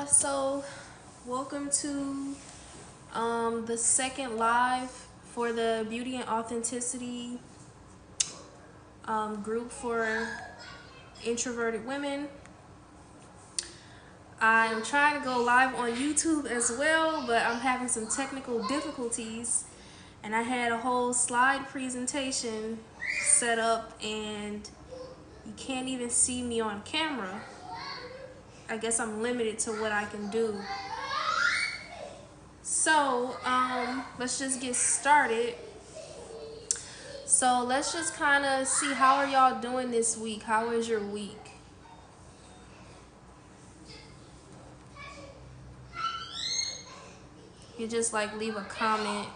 So welcome to the second live for the Beauty and Authenticity group for introverted women. I'm trying to go live on YouTube as well, but I'm having some technical difficulties, and I had a whole slide presentation set up and you can't even see me on camera. I guess I'm limited to what I can do. So let's just get started. So let's just kind of see, how are y'all doing this week? How is your week? You just like leave a comment.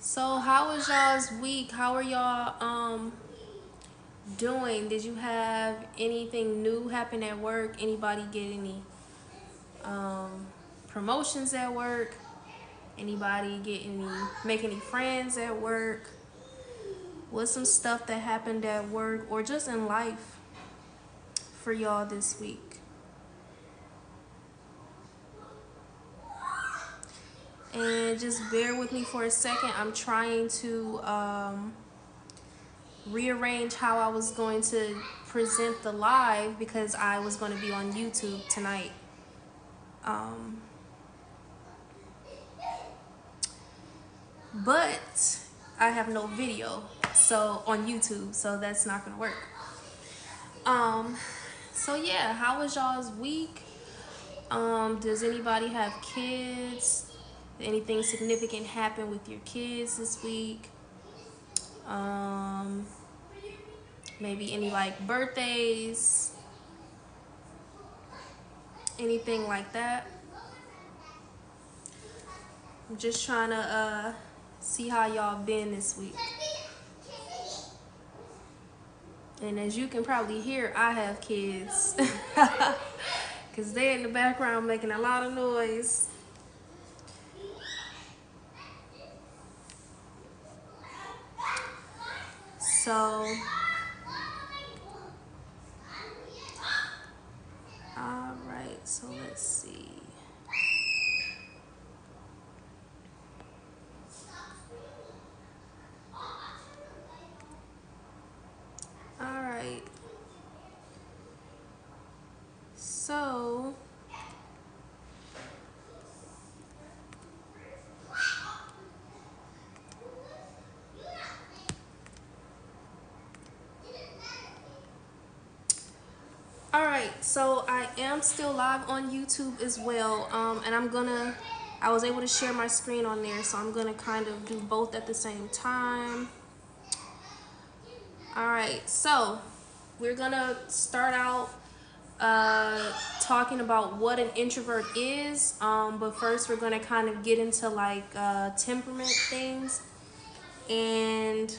So how was y'all's week? How are y'all doing? Did you have anything new happen at work? Anybody get any promotions at work? Anybody make any friends at work? What's some stuff that happened at work or just in life for y'all this week? And just bear with me for a second. I'm trying to rearrange how I was going to present the live because I was going to be on YouTube tonight. But I have no video on YouTube, so that's not going to work. So yeah, how was y'all's week? Does anybody have kids? Did anything significant happen with your kids this week? Maybe any like birthdays? Anything like that? I'm just trying to see how y'all been this week. And as you can probably hear, I have kids. Because they're in the background making a lot of noise. So, alright, so let's see. Alright. So, alright, so I am still live on YouTube as well, and I was able to share my screen on there, so I'm gonna kind of do both at the same time. Alright, so we're gonna start out talking about what an introvert is, but first we're gonna kind of get into like temperament things, and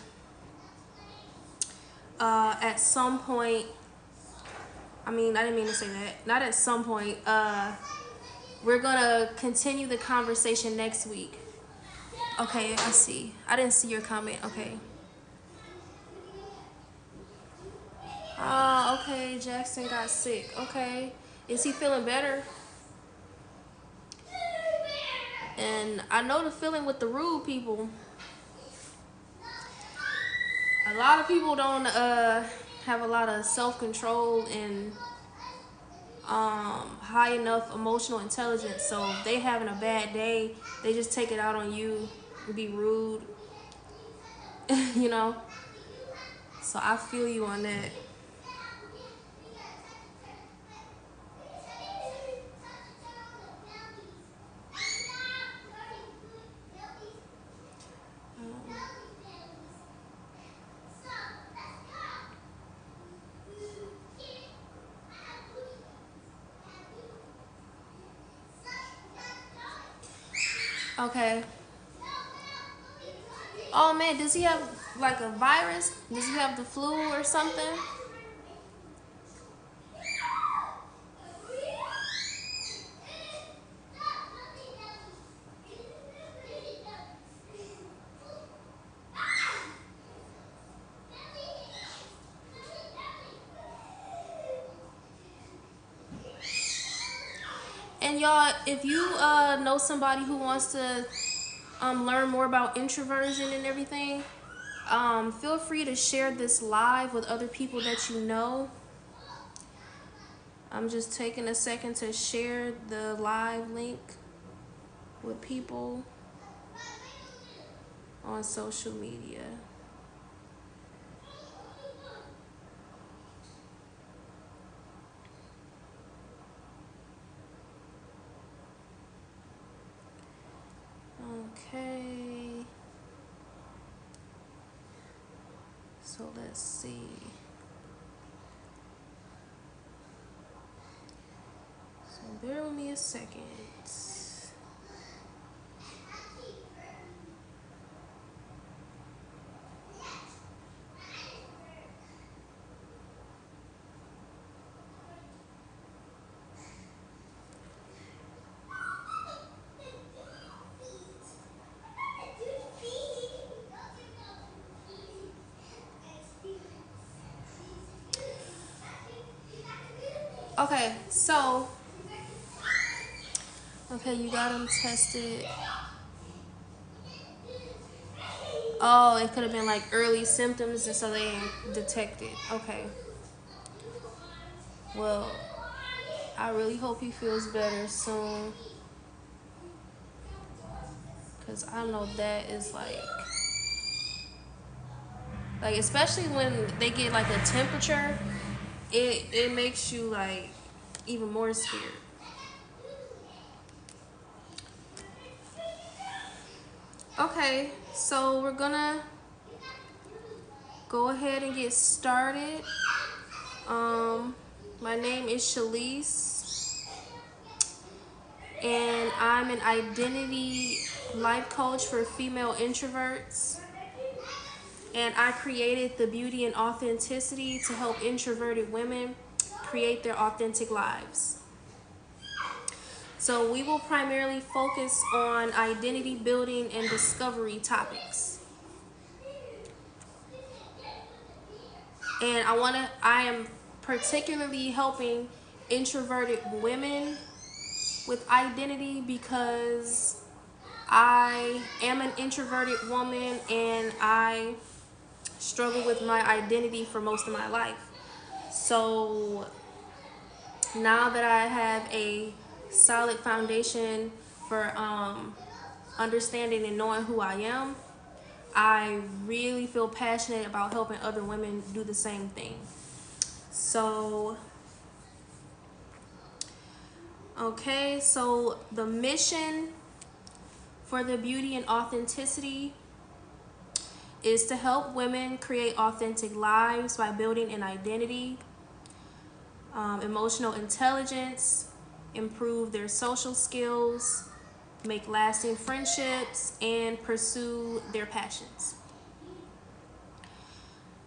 at some point, I didn't mean to say that. Not at some point. We're gonna continue the conversation next week. Okay, I see. I didn't see your comment. Okay. Okay. Jackson got sick. Okay. Is he feeling better? And I know the feeling with the rude people. A lot of people don't have a lot of self-control and high enough emotional intelligence, so if they having a bad day, they just take it out on you and be rude. You know, so I feel you on that. Okay. Oh man, does he have like a virus? Does he have the flu or something? And y'all, if you know somebody who wants to learn more about introversion and everything, feel free to share this live with other people that you know. I'm just taking a second to share the live link with people on social media. Okay. So let's see. So bear with me a second. Okay, so you got them tested. Oh, it could have been like early symptoms, and so they didn't detect it. Okay. Well, I really hope he feels better soon, because I know that is like especially when they get like a temperature, it makes you like even more scared. Okay, so we're gonna go ahead and get started. My name is Shalise, and I'm an identity life coach for female introverts. And I created the Beauty and Authenticity to help introverted women create their authentic lives. So we will primarily focus on identity building and discovery topics. And I am particularly helping introverted women with identity because I am an introverted woman and I struggle with my identity for most of my life. So now that I have a solid foundation for understanding and knowing who I am, I really feel passionate about helping other women do the same thing. So, okay, so the mission for the Beauty and Authenticity is to help women create authentic lives by building an identity, emotional intelligence, improve their social skills, make lasting friendships, and pursue their passions.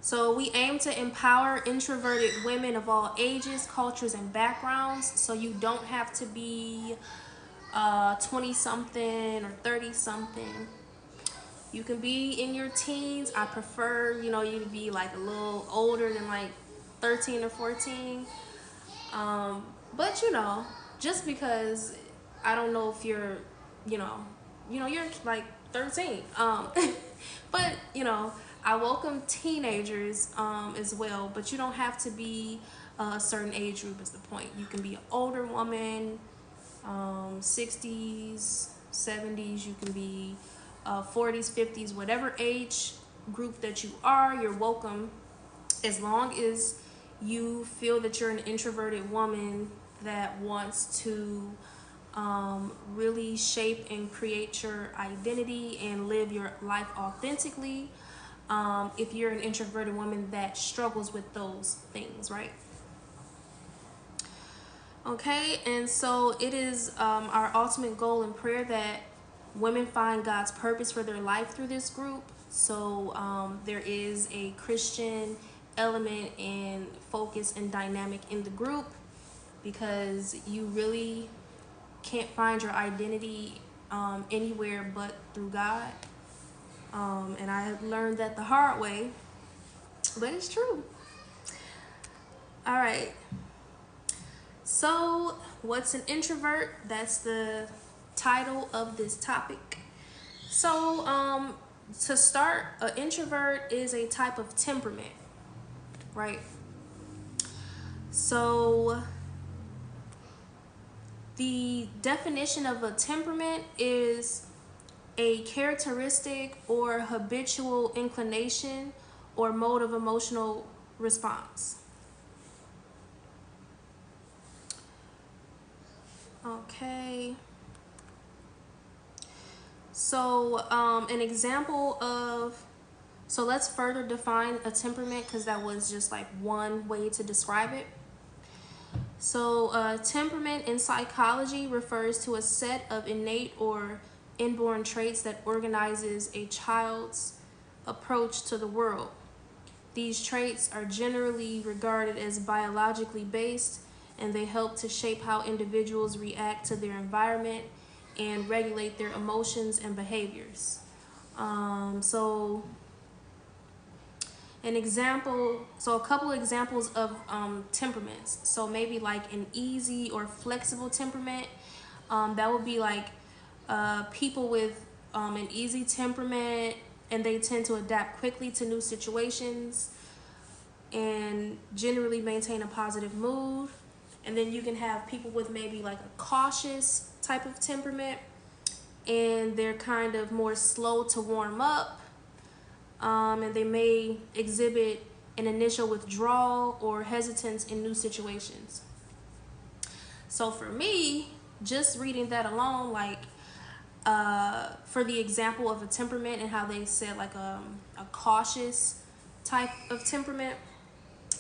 So we aim to empower introverted women of all ages, cultures, and backgrounds. So you don't have to be 20-something or 30-something. You can be in your teens. I prefer, you to be like a little older than like 13 or 14. But just because I don't know if you're, you're like 13. But I welcome teenagers as well, but you don't have to be a certain age group is the point. You can be an older woman, 60s, 70s, you can be 40s, 50s, whatever age group that you are, you're welcome, as long as you feel that you're an introverted woman that wants to really shape and create your identity and live your life authentically. If you're an introverted woman that struggles with those things, right? Okay, and so it is our ultimate goal and prayer that women find God's purpose for their life through this group. So there is a Christian element and focus and dynamic in the group, because you really can't find your identity anywhere but through God. And I have learned that the hard way, but it's true. All right. So what's an introvert? That's the title of this topic. So to start, an introvert is a type of temperament, right? So the definition of a temperament is a characteristic or habitual inclination or mode of emotional response. Okay. So an example of, so let's further define a temperament because that was just like one way to describe it. So temperament in psychology refers to a set of innate or inborn traits that organizes a child's approach to the world. These traits are generally regarded as biologically based, and they help to shape how individuals react to their environment and regulate their emotions and behaviors. So a couple examples of temperaments. So maybe like an easy or flexible temperament. That would be like people with an easy temperament, and they tend to adapt quickly to new situations and generally maintain a positive mood. And then you can have people with maybe like a cautious type of temperament, and they're kind of more slow to warm up, and they may exhibit an initial withdrawal or hesitance in new situations. So for me, just reading that alone, like for the example of a temperament and how they said like a cautious type of temperament,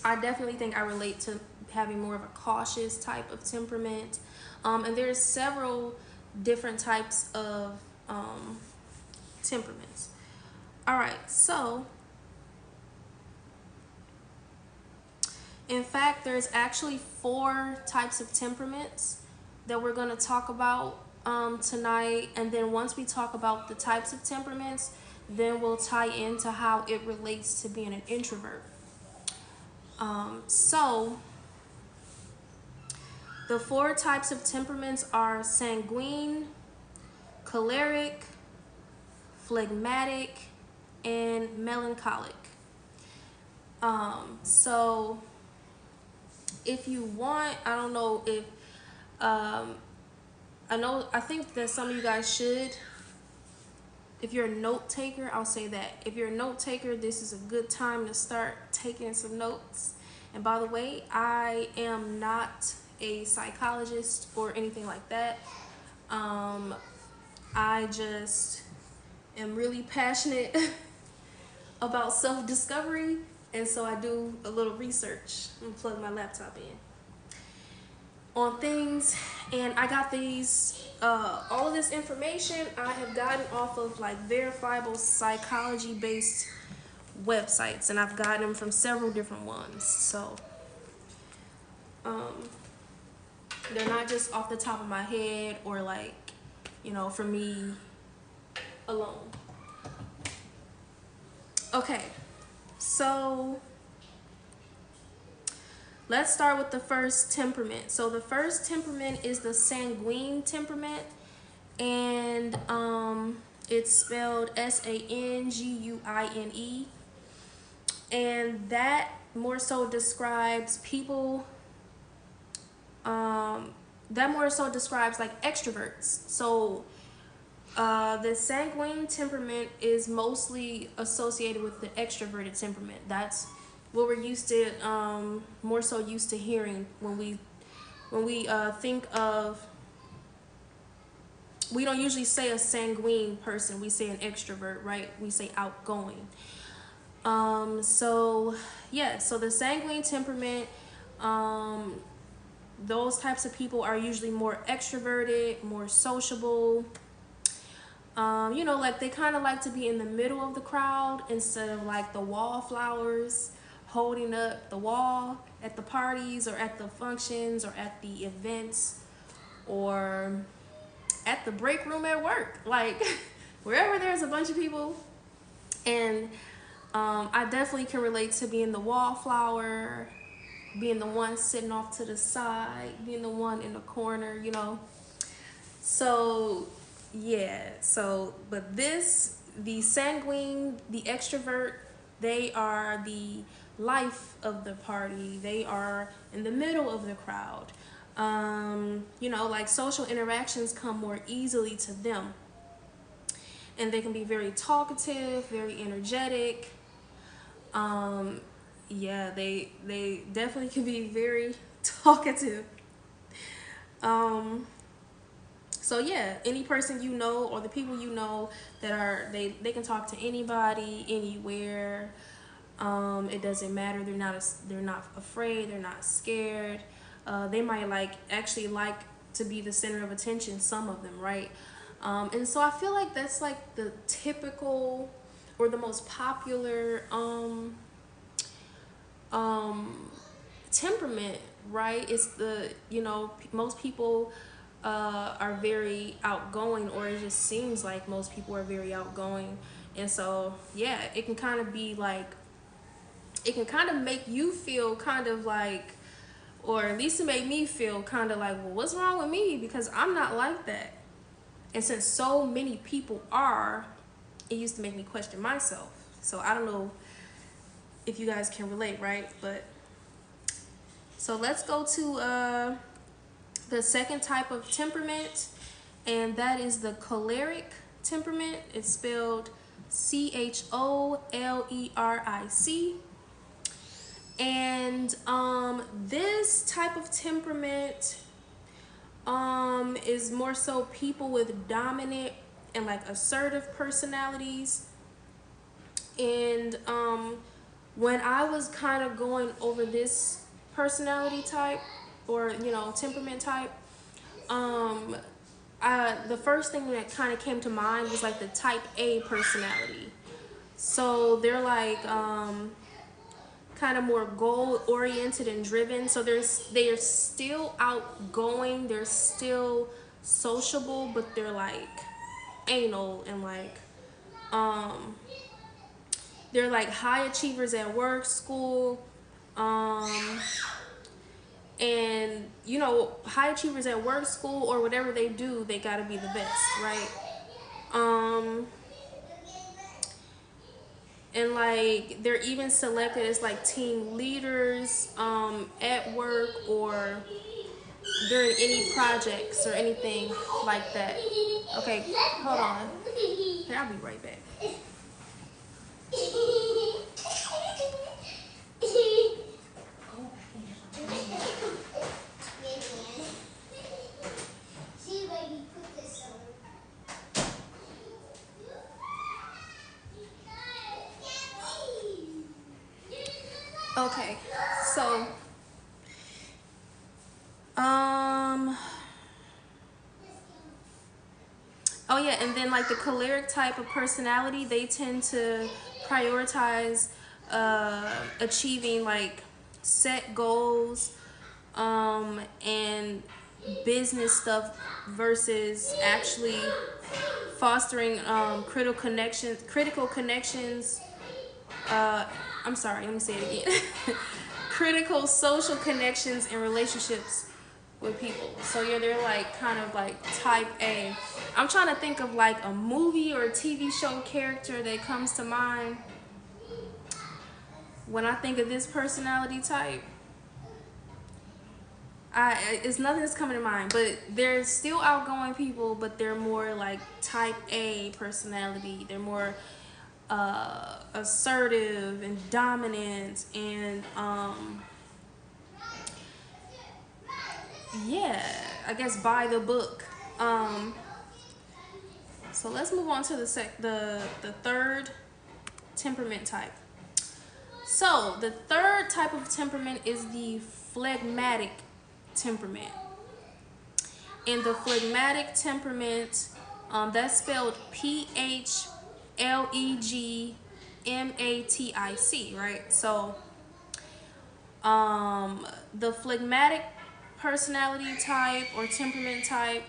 I definitely think I relate to having more of a cautious type of temperament. And there's several different types of temperaments. All right, so in fact, there's actually 4 types of temperaments that we're going to talk about tonight. And then once we talk about the types of temperaments, then we'll tie into how it relates to being an introvert. So the 4 types of temperaments are sanguine, choleric, phlegmatic, and melancholic. So if you want, I don't know if I think that some of you guys should, if you're a note taker, I'll say that if you're a note taker, this is a good time to start taking some notes. And by the way, I am not a psychologist or anything like that. I just am really passionate about self-discovery, and so I do a little research and plug my laptop in on things. And I got these all of this information I have gotten off of like verifiable psychology based websites, and I've gotten them from several different ones. So they're not just off the top of my head or like, you know, for me alone. Okay, so let's start with the first temperament. So the first temperament is the sanguine temperament, and it's spelled SANGUINE, and that more so describes people, that more so describes like extroverts. So the sanguine temperament is mostly associated with the extroverted temperament. That's what we're used to, more so used to hearing when we think of, we don't usually say a sanguine person, we say an extrovert, right? We say outgoing. So yeah, so the sanguine temperament, those types of people are usually more extroverted, more sociable. You know, like they kind of like to be in the middle of the crowd instead of like the wallflowers holding up the wall at the parties or at the functions or at the events or at the break room at work, like wherever there's a bunch of people. And I definitely can relate to being the wallflower being the one sitting off to the side, being the one in the corner, you know. So yeah, so but the sanguine, the extrovert, they are the life of the party. They are in the middle of the crowd. You know, like social interactions come more easily to them, and they can be very talkative, very energetic. um yeah, they definitely can be very talkative. Um so yeah, any person you know, or the people you know that are, they can talk to anybody, anywhere. It doesn't matter. They're not afraid, they're not scared. They might actually like to be the center of attention, some of them, right? And so I feel like that's like the typical, or the most popular um temperament, right? It's the, you know, most people are very outgoing, or it just seems like most people are very outgoing. And so yeah, it can kind of be like, it can kind of make you feel kind of like, or at least it made me feel kind of like, well, what's wrong with me, because I'm not like that. And since so many people are, it used to make me question myself. So I don't know if you guys can relate, right? But so let's go to the second type of temperament, and that is the choleric temperament. It's spelled CHOLERIC. And this type of temperament is more so people with dominant and like assertive personalities. And when I was kind of going over this personality type, or you know, temperament type, the first thing that kind of came to mind was like the type A personality. So they're like kind of more goal oriented and driven. So they are still outgoing, they're still sociable, but they're like anal, and like they're like high achievers at work, school, and you know, high achievers at work, school, or whatever they do, they gotta be the best, right? And like they're even selected as like team leaders at work, or during any projects or anything like that. Okay, hold on. Here, I'll be right back. Okay, so oh yeah, and then like the choleric type of personality, they tend to prioritize achieving like set goals and business stuff, versus actually fostering critical connections. I'm sorry, let me say it again. Critical social connections and relationships with people. So yeah, they're like kind of like type A. I'm trying to think of like a movie or a TV show character that comes to mind when I think of this personality type. It's nothing that's coming to mind, but they're still outgoing people, but they're more like type A personality. They're more assertive and dominant, and yeah, I guess by the book. So let's move on to the third temperament type. So the third type of temperament is the phlegmatic temperament. And the phlegmatic temperament, that's spelled PHLEGMATIC, right? So the phlegmatic personality type or temperament type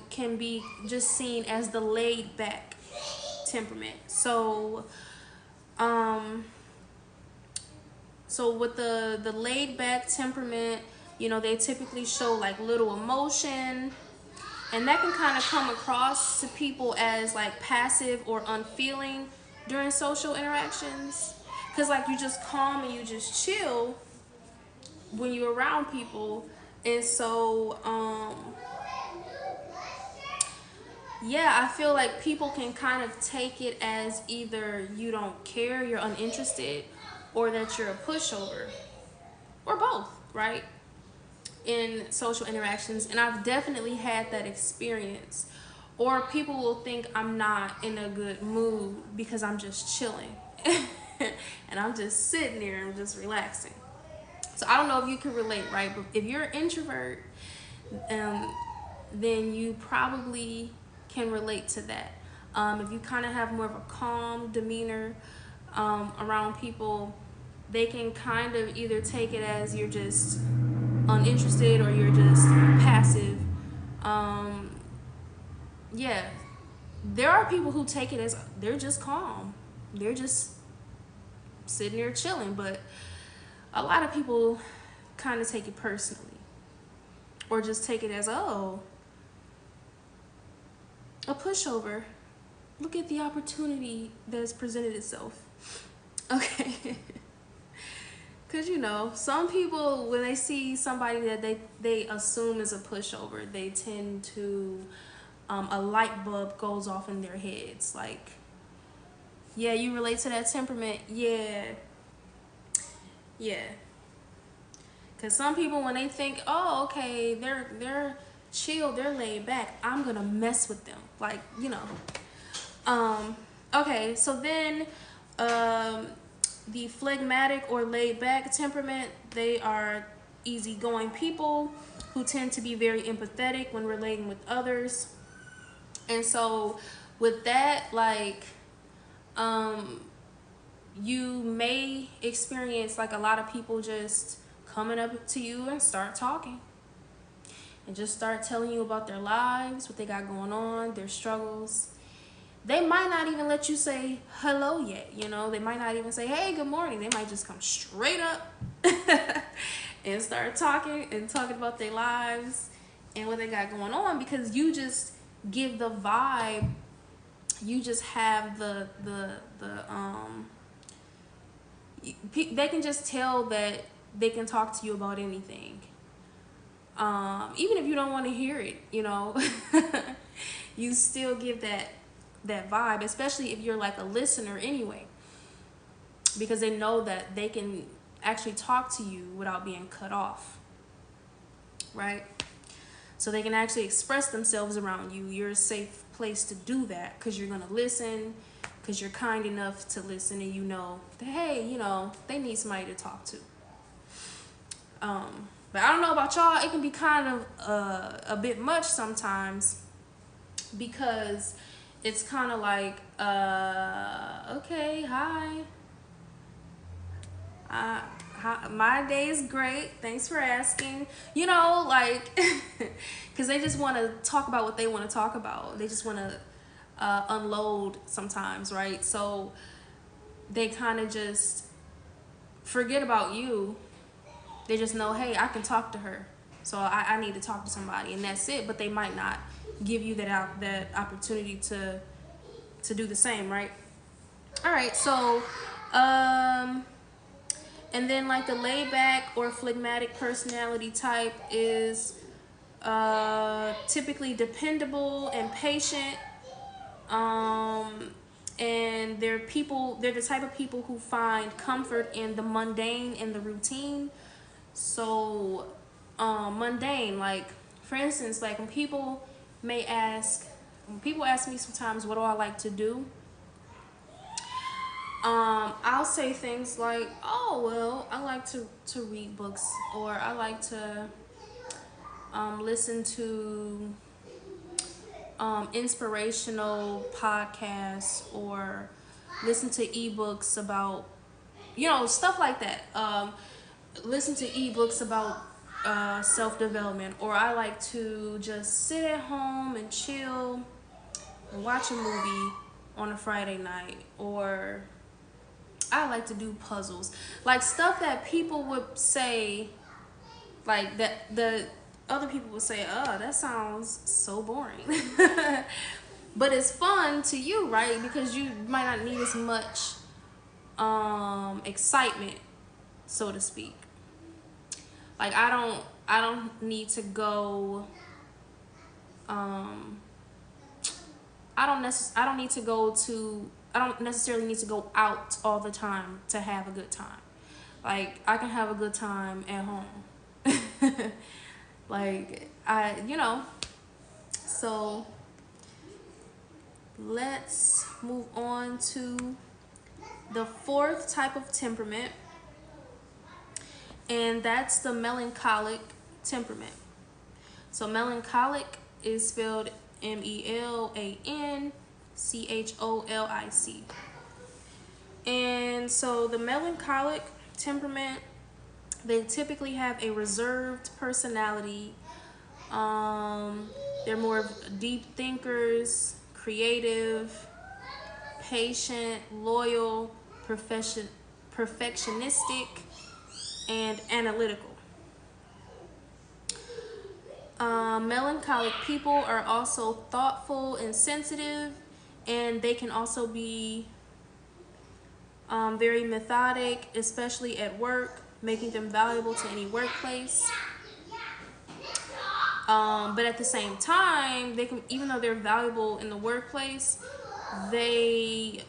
can be just seen as the laid back temperament. So So with the laid back temperament, they typically show like little emotion, and that can kind of come across to people as like passive or unfeeling during social interactions. Cause like you just calm and you just chill when you're around people. And so yeah, I feel like people can kind of take it as either you don't care, you're uninterested, or that you're a pushover, or both, right? In social interactions. And I've definitely had that experience. Or people will think I'm not in a good mood because I'm just chilling and I'm just sitting there and just relaxing. So I don't know if you can relate, right? But if you're an introvert, then you probably can relate to that. If you kind of have more of a calm demeanor around people, they can kind of either take it as you're just uninterested or you're just passive. Yeah, there are people who take it as they're just calm, they're just sitting there chilling, but a lot of people kind of take it personally, or just take it as, oh, a pushover, look at the opportunity that's presented itself. Okay. Because some people, when they see somebody that they assume is a pushover, they tend to a light bulb goes off in their heads, like, yeah, you relate to that temperament. Yeah. Because some people, when they think, oh, okay, they're chill, they're laid back, I'm gonna mess with them, like, okay, so then the phlegmatic or laid back temperament, they are easygoing people who tend to be very empathetic when relating with others. And so with that, like, you may experience like a lot of people just coming up to you and start talking and just start telling you about their lives, what they got going on, their struggles. They might not even let you say hello yet, they might not even say, hey, good morning. They might just come straight up and start talking about their lives and what they got going on, because you just give the vibe. You just have they can just tell that they can talk to you about anything, even if you don't want to hear it. You still give that vibe, especially if you're like a listener anyway, because they know that they can actually talk to you without being cut off, right? So they can actually express themselves around you. You're a safe place to do that because you're going to listen, because you're kind enough to listen, and that, hey, they need somebody to talk to. But I don't know about y'all, it can be kind of a bit much sometimes, because it's kind of like, okay, hi, my day is great, thanks for asking, like, because they just want to talk about what they want to talk about. They just want to unload sometimes, right? So they kind of just forget about you. They just know, hey, I can talk to her, so I need to talk to somebody, and that's it. But they might not give you that opportunity to do the same, right? All right, so and then like the laid back or phlegmatic personality type is typically dependable and patient, and they're the type of people who find comfort in the mundane and the routine. So mundane, like, for instance, like when people ask me sometimes, what do I like to do? I'll say things like, oh, well, I like to read books, or I like to listen to inspirational podcasts, or listen to ebooks about, stuff like that. Listen to ebooks about self-development, or I like to just sit at home and chill and watch a movie on a Friday night, or I like to do puzzles, like stuff that people would say, like that the other people would say, "Oh, that sounds so boring," but it's fun to you, right? Because you might not need as much excitement, so to speak. Like I don't need to go. I don't need to go to. I don't necessarily need to go out all the time to have a good time. Like I can have a good time at home. Like So let's move on to the fourth type of temperament, and that's the melancholic temperament. So melancholic is spelled Melancholic. And so the melancholic temperament, they typically have a reserved personality. They're more deep thinkers, creative, patient, loyal, perfectionistic, and analytical. Melancholic people are also thoughtful and sensitive, and they can also be very methodic, especially at work, making them valuable to any workplace. But at the same time, they can, even though they're valuable in the workplace, they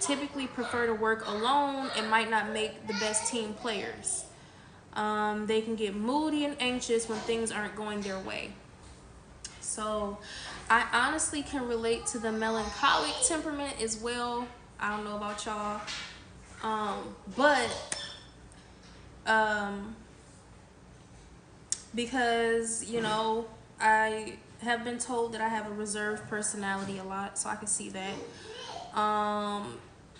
typically prefer to work alone and might not make the best team players. They can get moody and anxious when things aren't going their way. So I honestly can relate to the melancholic temperament as well. I don't know about y'all. But because, I have been told that I have a reserved personality a lot, so I can see that.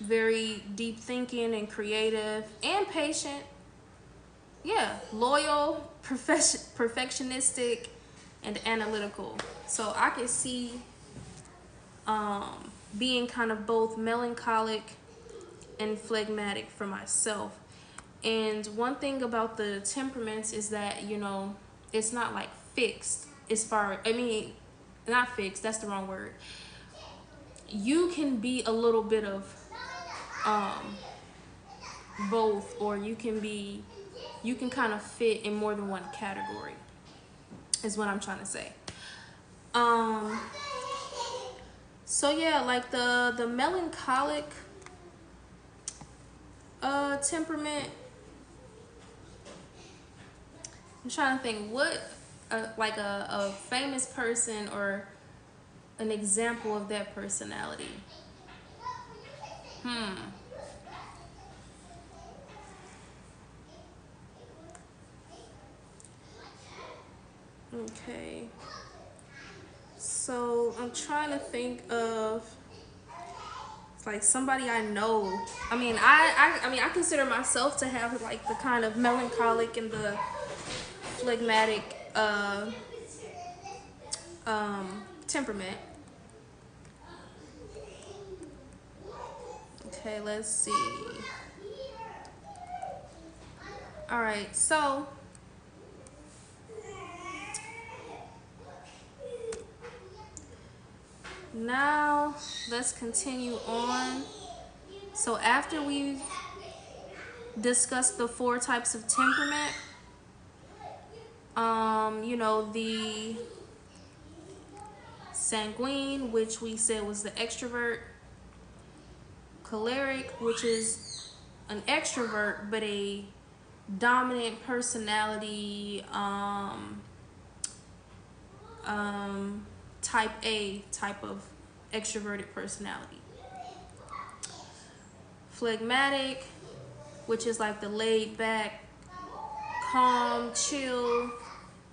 Very deep thinking and creative and patient. Yeah, loyal, perfectionistic, and analytical. So I can see being kind of both melancholic and phlegmatic for myself. And one thing about the temperaments is that, it's not like fixed as far, not fixed, that's the wrong word. You can be a little bit of both, or you can kind of fit in more than one category, is what I'm trying to say. So yeah, like the melancholic temperament, I'm trying to think what like a famous person or an example of that personality. Okay, so I'm trying to think of like somebody I know. I consider myself to have like the kind of melancholic and the phlegmatic temperament. Okay, let's see. All right, so now let's continue on. So after we've discussed the four types of temperament, the sanguine, which we said was the extrovert, choleric, which is an extrovert but a dominant personality, type A type of extroverted personality. Phlegmatic, which is like the laid back, calm, chill,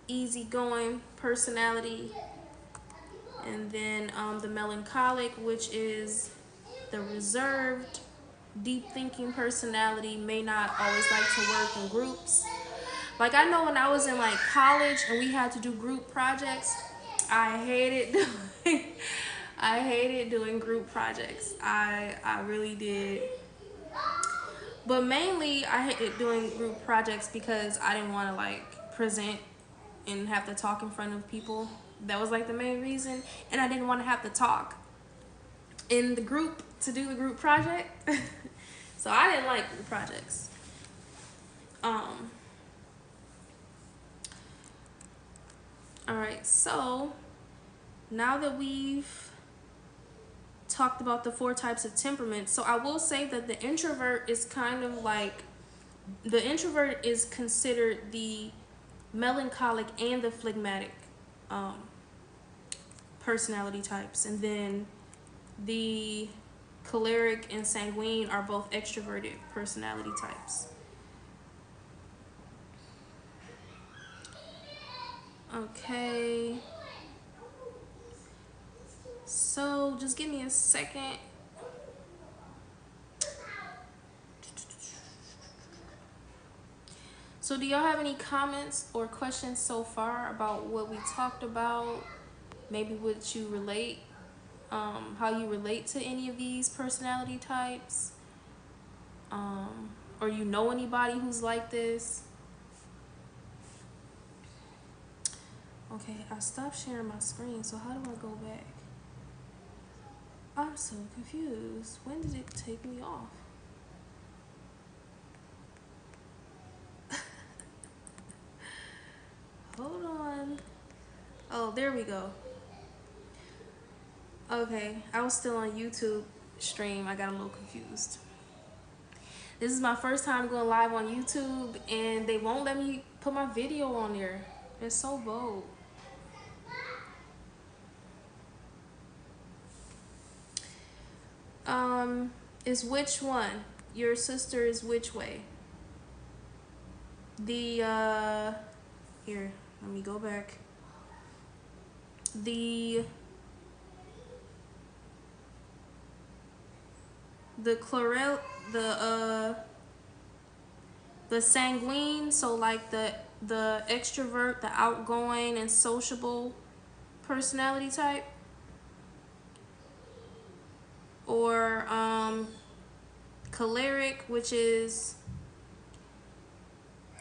easygoing personality. And then the melancholic, which is the reserved, deep thinking personality, may not always like to work in groups. Like I know when I was in like college and we had to do group projects, I hated doing group projects. I really did. But mainly I hated doing group projects because I didn't want to like present and have to talk in front of people. That was like the main reason. And I didn't want to have to talk in the group to do the group project. So I didn't like group projects. All right, so now that we've talked about the 4 types of temperament, so I will say that the introvert is kind of like, the introvert is considered the melancholic and the phlegmatic personality types, and then the choleric and sanguine are both extroverted personality types. Okay, so just give me a second. So do y'all have any comments or questions so far about what we talked about? Maybe what you relate, how you relate to any of these personality types? Or you know anybody who's like this? Okay, I stopped sharing my screen, so how do I go back? I'm so confused. When did it take me off? Hold on. Oh, there we go. Okay, I was still on YouTube stream. I got a little confused. This is my first time going live on YouTube, and they won't let me put my video on there. They're so bold. Is which one? Your sister is which way? The, here, let me go back. The chlorel, the sanguine, so like the extrovert, the outgoing and sociable personality type, or choleric, which is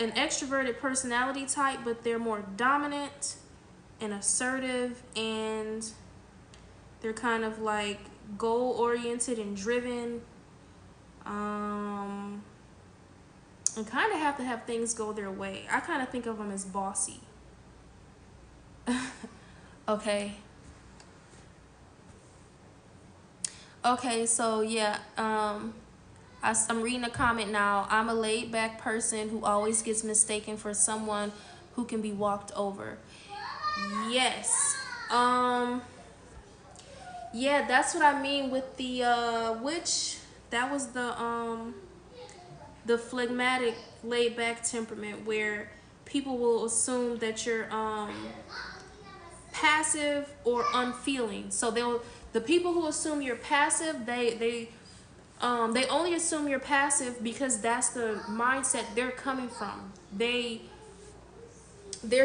an extroverted personality type, but they're more dominant and assertive, and they're kind of like goal oriented and driven, and kind of have to have things go their way. I kind of think of them as bossy. Okay, so yeah, I'm reading a comment now. I'm a laid back person who always gets mistaken for someone who can be walked over. Yes. Yeah, that's what I mean with the that was the phlegmatic laid back temperament, where people will assume that you're passive or unfeeling. So the people who assume you're passive, they only assume you're passive because that's the mindset they're coming from. They're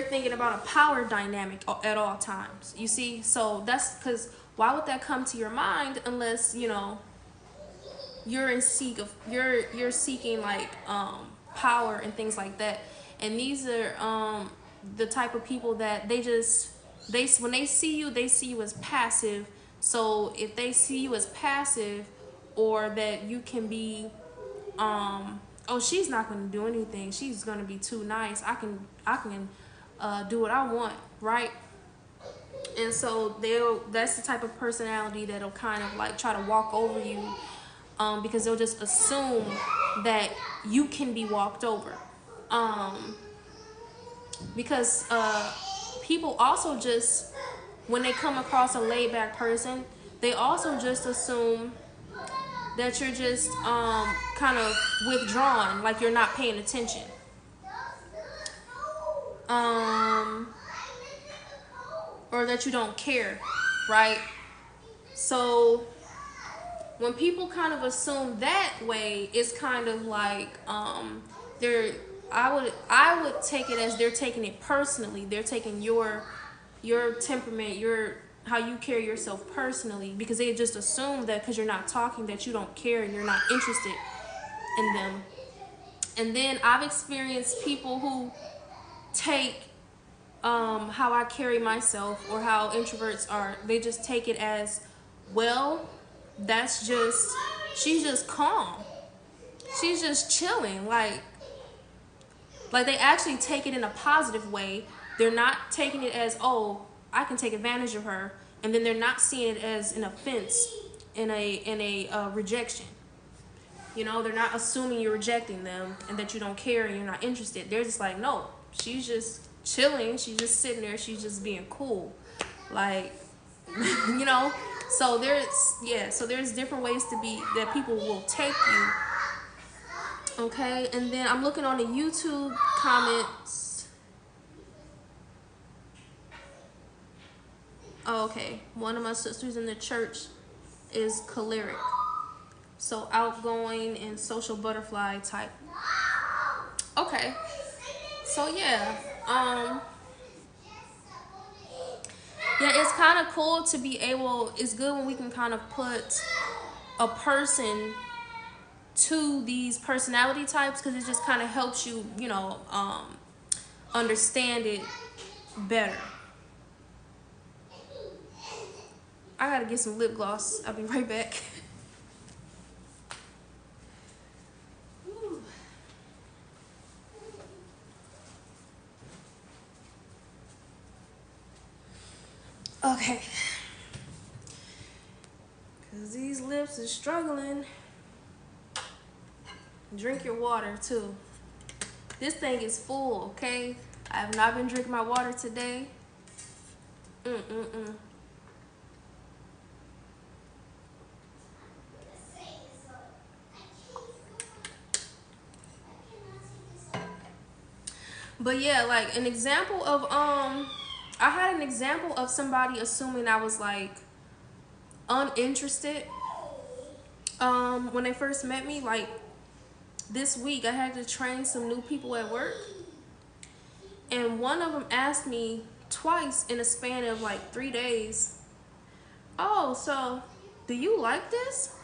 thinking about a power dynamic at all times. You see, so that's because why would that come to your mind unless you're seeking like power and things like that. And these are the type of people that when they see you as passive. So if they see you as passive, or that you can be oh, she's not going to do anything, she's going to be too nice, I can do what I want, right? And so that's the type of personality that'll kind of like try to walk over you, because they'll just assume that you can be walked over, because people also just, when they come across a laid back person, they also just assume that you're just kind of withdrawn, like you're not paying attention, or that you don't care, right? So when people kind of assume that way, it's kind of like I would take it as they're taking it personally. They're taking your temperament, how you carry yourself personally, because they just assume that because you're not talking that you don't care and you're not interested in them. And then I've experienced people who take how I carry myself or how introverts are. They just take it as, well, that's just, she's just calm. She's just chilling. Like they actually take it in a positive way. They're not taking it as, oh, I can take advantage of her. And then they're not seeing it as an offense, in a rejection. You know, they're not assuming you're rejecting them and that you don't care and you're not interested. They're just like, no, she's just chilling. She's just sitting there. She's just being cool. Like, you know, so there's different ways to be, that people will take you. Okay, and then I'm looking on the YouTube comments. Oh, okay, one of my sisters in the church is choleric. So outgoing and social butterfly type. Okay. So yeah. Yeah, it's kind of cool to be able, it's good when we can kind of put a person to these personality types, because it just kind of helps you, you know, understand it better. I gotta get some lip gloss. I'll be right back. Okay, because these lips are struggling. Drink your water too. This thing is full, okay? I have not been drinking my water today. But yeah, like an example of I had an example of somebody assuming I was like uninterested when they first met me. Like this week I had to train some new people at work, and one of them asked me twice in a span of like 3 days, oh, so do you like this?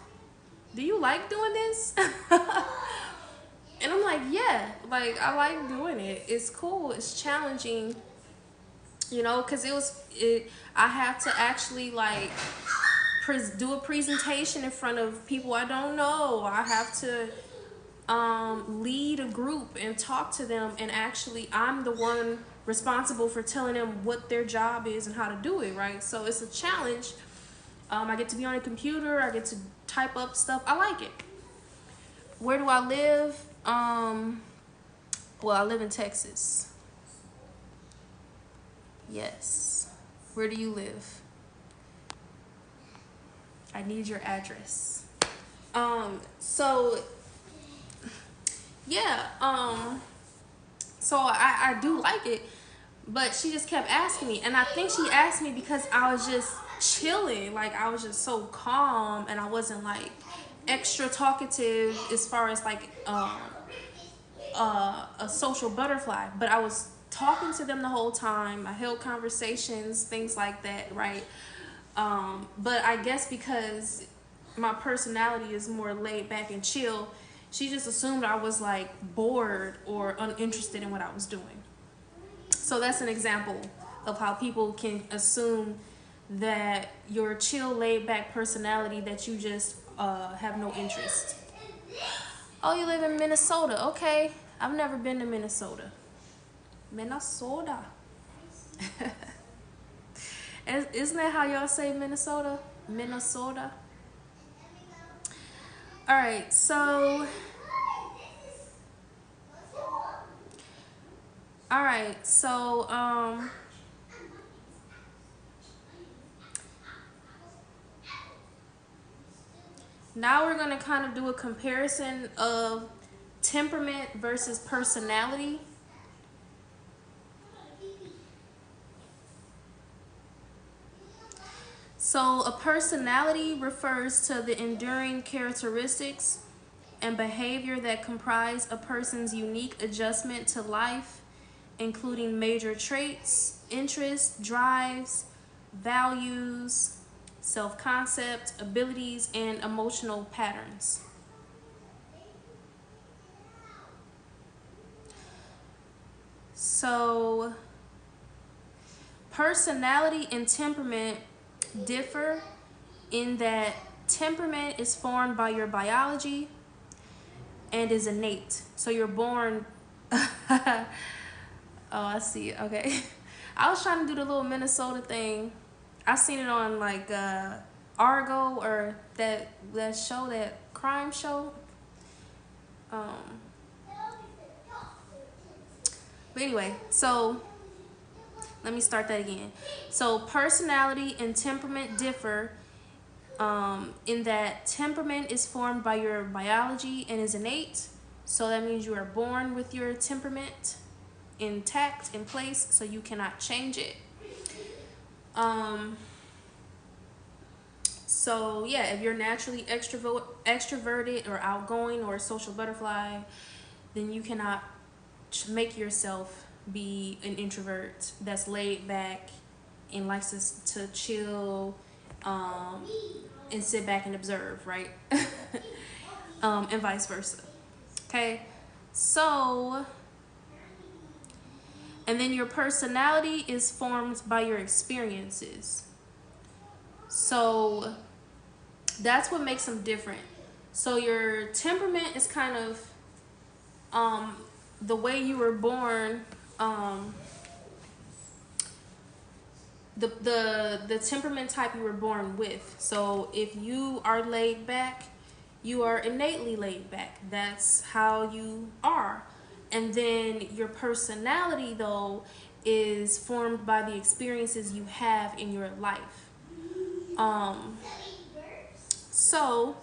Do you like doing this? And I'm like, yeah, like I like doing it. It's cool. It's challenging, you know, because I have to actually like do a presentation in front of people I don't know. I have to lead a group and talk to them, and actually I'm the one responsible for telling them what their job is and how to do it, right? So it's a challenge. I get to be on a computer. I get to type up stuff. I like it. Where do I live? Well, I live in Texas. Yes. Where do you live? I need your address. So yeah, so I do like it, but she just kept asking me, and I think she asked me because I was just chilling. Like I was just so calm, and I wasn't like extra talkative as far as like a social butterfly, but I was talking to them the whole time. I held conversations, things like that, right? But I guess because my personality is more laid back and chill, she just assumed I was like bored or uninterested in what I was doing. So that's an example of how people can assume that your chill, laid back personality, that you just have no interest. Oh, you live in Minnesota. Okay. I've never been to Minnesota. Minnesota. Isn't that how y'all say Minnesota? Minnesota. All right, so now we're gonna kind of do a comparison of temperament versus personality. So a personality refers to the enduring characteristics and behavior that comprise a person's unique adjustment to life, including major traits, interests, drives, values, self-concept, abilities, and emotional patterns. So personality and temperament differ in that temperament is formed by your biology and is innate. So you're born. Oh, I see. Okay. I was trying to do the little Minnesota thing. I seen it on like Argo or that show, that crime show. But anyway, so let me start that again. So personality and temperament differ in that temperament is formed by your biology and is innate. So that means you are born with your temperament intact, in place, so you cannot change it. So yeah, if you're naturally extroverted or outgoing or a social butterfly, then you cannot make yourself be an introvert that's laid back and likes to chill and sit back and observe, right? And vice versa. Okay, so, and then your personality is formed by your experiences. So that's what makes them different. So your temperament is kind of the way you were born, the temperament type you were born with. So if you are laid back, you are innately laid back. That's how you are. And then your personality, though, is formed by the experiences you have in your life. So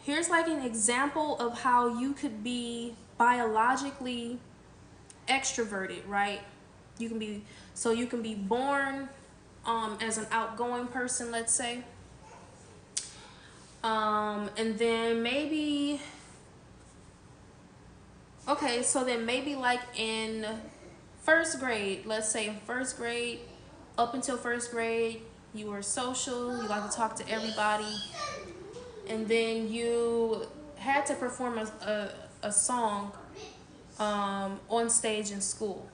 here's like an example of how you could be biologically extroverted, right? You can be born as an outgoing person, let's say. And then maybe, okay, so then maybe like in first grade, let's say in first grade, up until first grade, you were social, you like to talk to everybody, and then you had to perform a song on stage in school.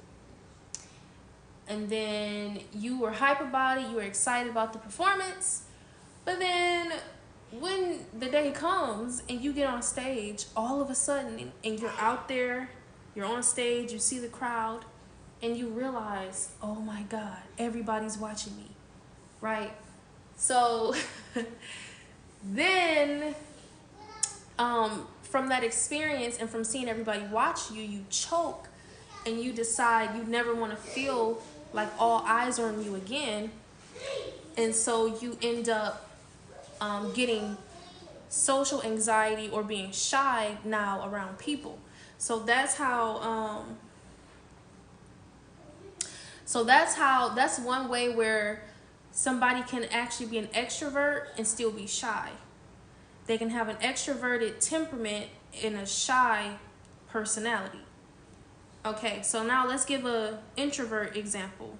And then you were hype about it, you were excited about the performance, but then when the day comes and you get on stage, all of a sudden, and you're out there, you're on stage, you see the crowd, and you realize, oh my God, everybody's watching me, right? So then from that experience and from seeing everybody watch you, you choke and you decide you never want to feel like all eyes are on you again. And so you end up getting social anxiety or being shy now around people. So that's one way where somebody can actually be an extrovert and still be shy. They can have an extroverted temperament and a shy personality. Okay, so now let's give an introvert example.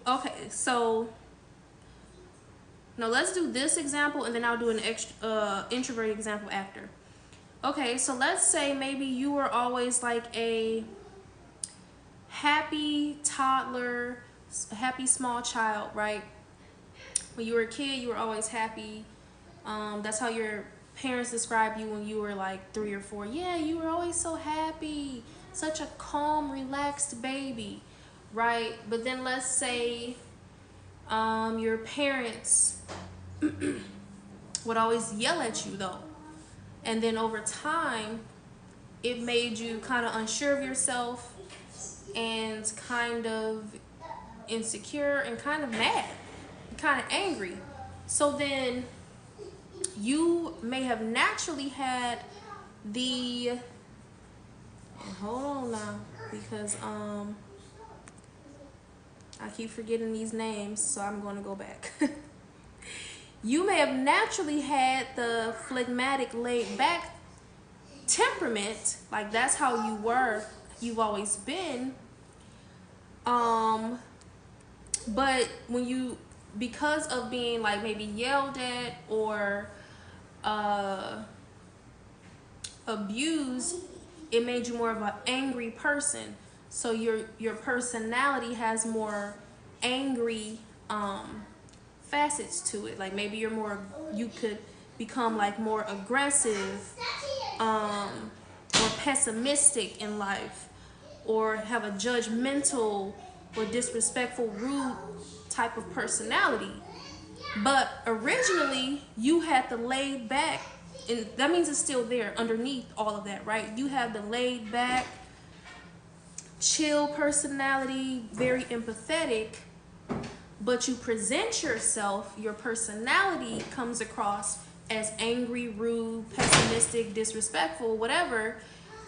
Okay, so now let's do this example and then I'll do an introvert example after. Okay, so let's say maybe you were always like a happy toddler, a happy small child, right? When you were a kid, you were always happy. That's how your parents described you when you were like 3 or 4. Yeah, you were always so happy, such a calm, relaxed baby, right? But then let's say your parents would always yell at you though. And then over time, it made you kind of unsure of yourself and kind of insecure and kind of mad, kind of angry. So then you may have naturally had the, hold on now, because I keep forgetting these names, so I'm going to go back. You may have naturally had the phlegmatic, laid-back temperament, like that's how you were, you've always been. But when you because of being like maybe yelled at or abused, it made you more of an angry person. So your personality has more angry facets to it. Like maybe you could become like more aggressive, or pessimistic in life, or have a judgmental or disrespectful, rude type of personality. But originally you had the laid back, and that means it's still there underneath all of that, right? You have the laid back, chill personality, very empathetic, but you present yourself, your personality comes across as angry, rude, pessimistic, disrespectful, whatever,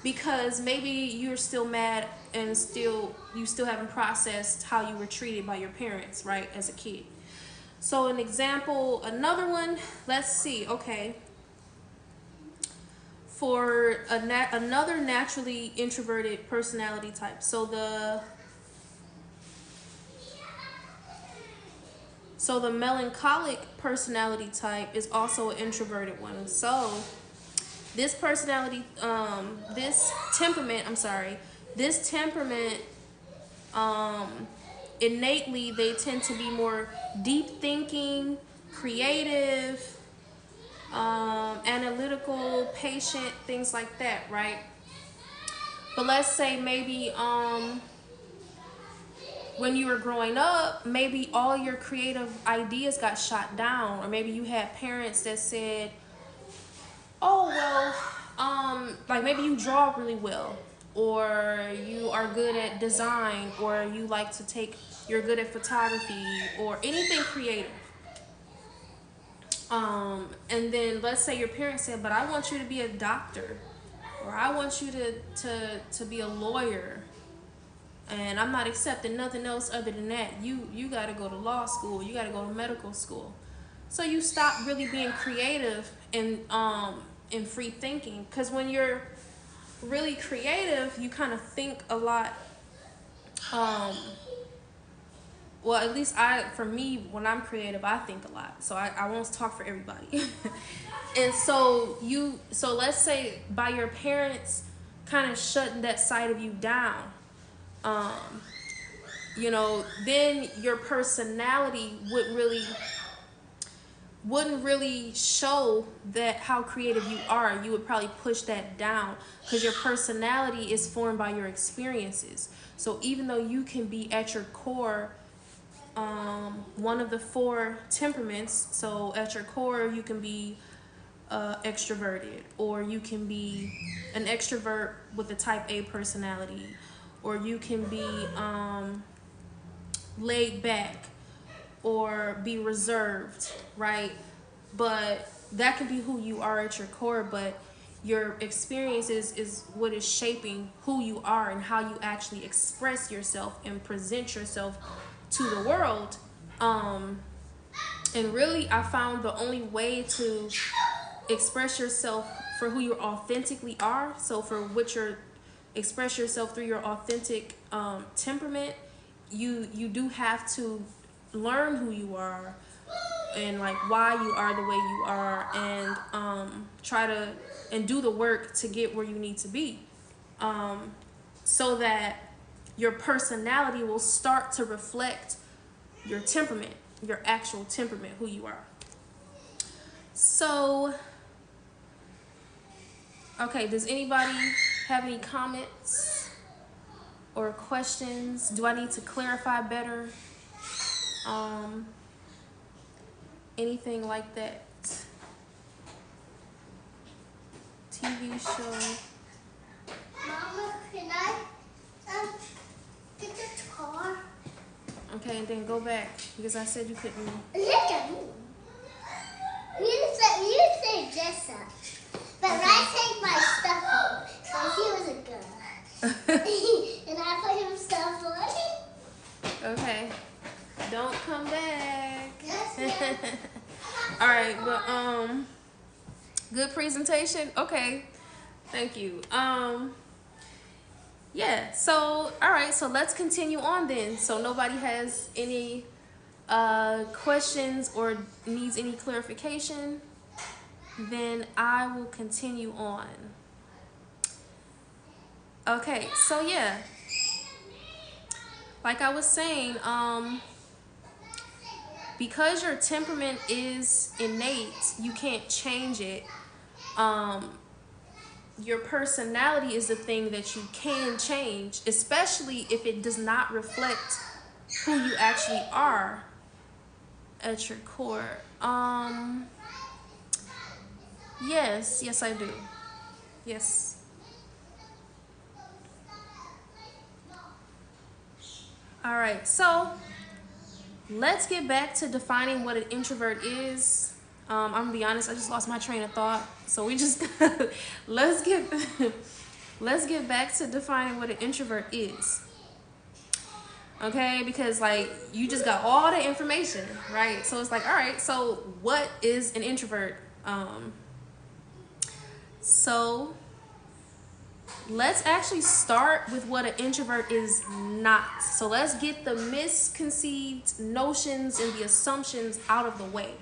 because maybe you're still mad and you still haven't processed how you were treated by your parents, right, as a kid. So an example, another one, let's see, okay. For another naturally introverted personality type. So the melancholic personality type is also an introverted one. So this personality, this temperament, innately they tend to be more deep thinking, creative, analytical, patient, things like that, right? But let's say maybe when you were growing up, maybe all your creative ideas got shot down, or maybe you had parents that said, oh well, like maybe you draw really well, or you are good at design, or you're good at photography, or anything creative. And then let's say your parents said, but I want you to be a doctor, or I want you to be a lawyer, and I'm not accepting nothing else other than that. You got to go to law school, you got to go to medical school. So you stop really being creative and free thinking, because when you're really creative, you kind of think a lot. Well, at least for me, when I'm creative, I think a lot. So I won't talk for everybody. And so let's say by your parents kind of shutting that side of you down, then your personality wouldn't really show that how creative you are. You would probably push that down, because your personality is formed by your experiences. So even though you can be at your core one of the 4 temperaments, so at your core you can be extroverted, or you can be an extrovert with a type A personality, or you can be laid back, or be reserved, right? But that can be who you are at your core, but your experiences is what is shaping who you are and how you actually express yourself and present yourself to the world. And really, I found the only way to express yourself for who you authentically are, so for what express yourself through your authentic temperament, you do have to learn who you are and like why you are the way you are, and try to and do the work to get where you need to be, so that your personality will start to reflect your temperament, your actual temperament, who you are. So, okay, does anybody have any comments or questions? Do I need to clarify better? Anything like that? TV show. Mama, can I get the car? Okay, and then go back, because I said you couldn't. Look at me. You say dress up. But okay. I take my stuff home, because he was a girl. And I put him stuff on. Okay. Don't come back. Yes, all right, but good presentation. Okay, thank you. Yeah, so all right, so let's continue on then. So nobody has any questions or needs any clarification, then I will continue on. Okay, so yeah, like I was saying, because your temperament is innate, you can't change it. Your personality is the thing that you can change, especially if it does not reflect who you actually are at your core. Yes, I do. Yes. All right, so let's get back to defining what an introvert is. I'm gonna be honest, I just lost my train of thought. So we just let's get back to defining what an introvert is. Okay, because like you just got all the information, right? So it's like, all right, so what is an introvert? So let's actually start with what an introvert is not. So let's get the misconceived notions and the assumptions out of the way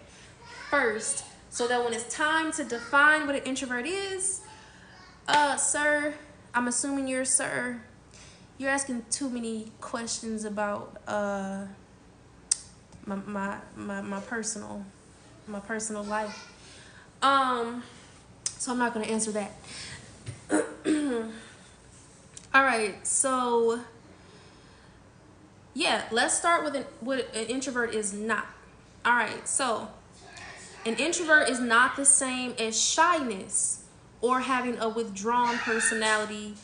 first, so that when it's time to define what an introvert is, sir, I'm assuming you're asking too many questions about my personal life. So I'm not gonna answer that. All right, so yeah, let's start with what an introvert is not. All right, so an introvert is not the same as shyness or having a withdrawn personality.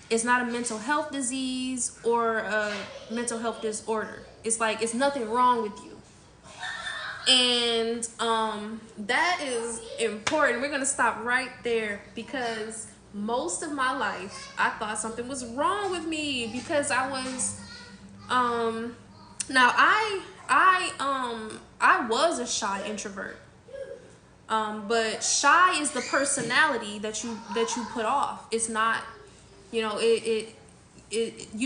It's not a mental health disease or a mental health disorder. It's like it's nothing wrong with you. And that is important. We're gonna stop right there, because most of my life I thought something was wrong with me because I was now I was a shy introvert. But shy is the personality that you put off. It's not, you know, you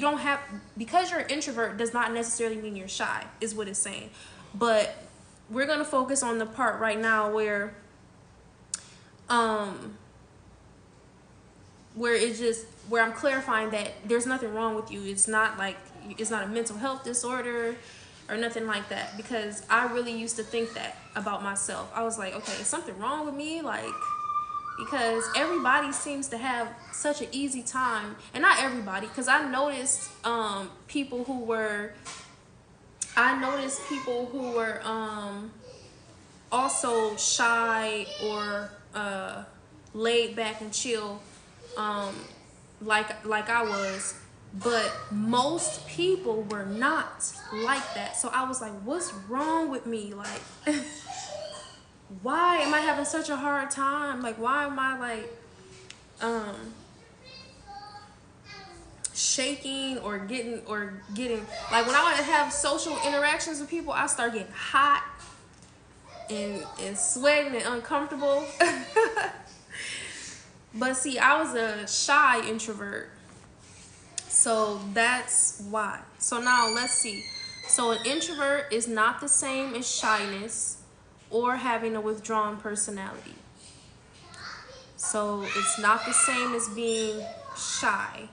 don't have, because you're an introvert does not necessarily mean you're shy, is what it's saying. But we're gonna focus on the part right now where I'm clarifying that there's nothing wrong with you. It's not a mental health disorder or nothing like that, because I really used to think that about myself. I was like, okay, is something wrong with me? Like, because everybody seems to have such an easy time, and not everybody, because I noticed people who were also shy or laid back and chill, like I was. But most people were not like that. So I was like, what's wrong with me? Like, why am I having such a hard time? Like, why am I like shaking or getting like, when I would have social interactions with people, I start getting hot and sweating and uncomfortable. But see, I was a shy introvert. So that's why. So now let's see. So an introvert is not the same as shyness or having a withdrawn personality. So it's not the same as being shy.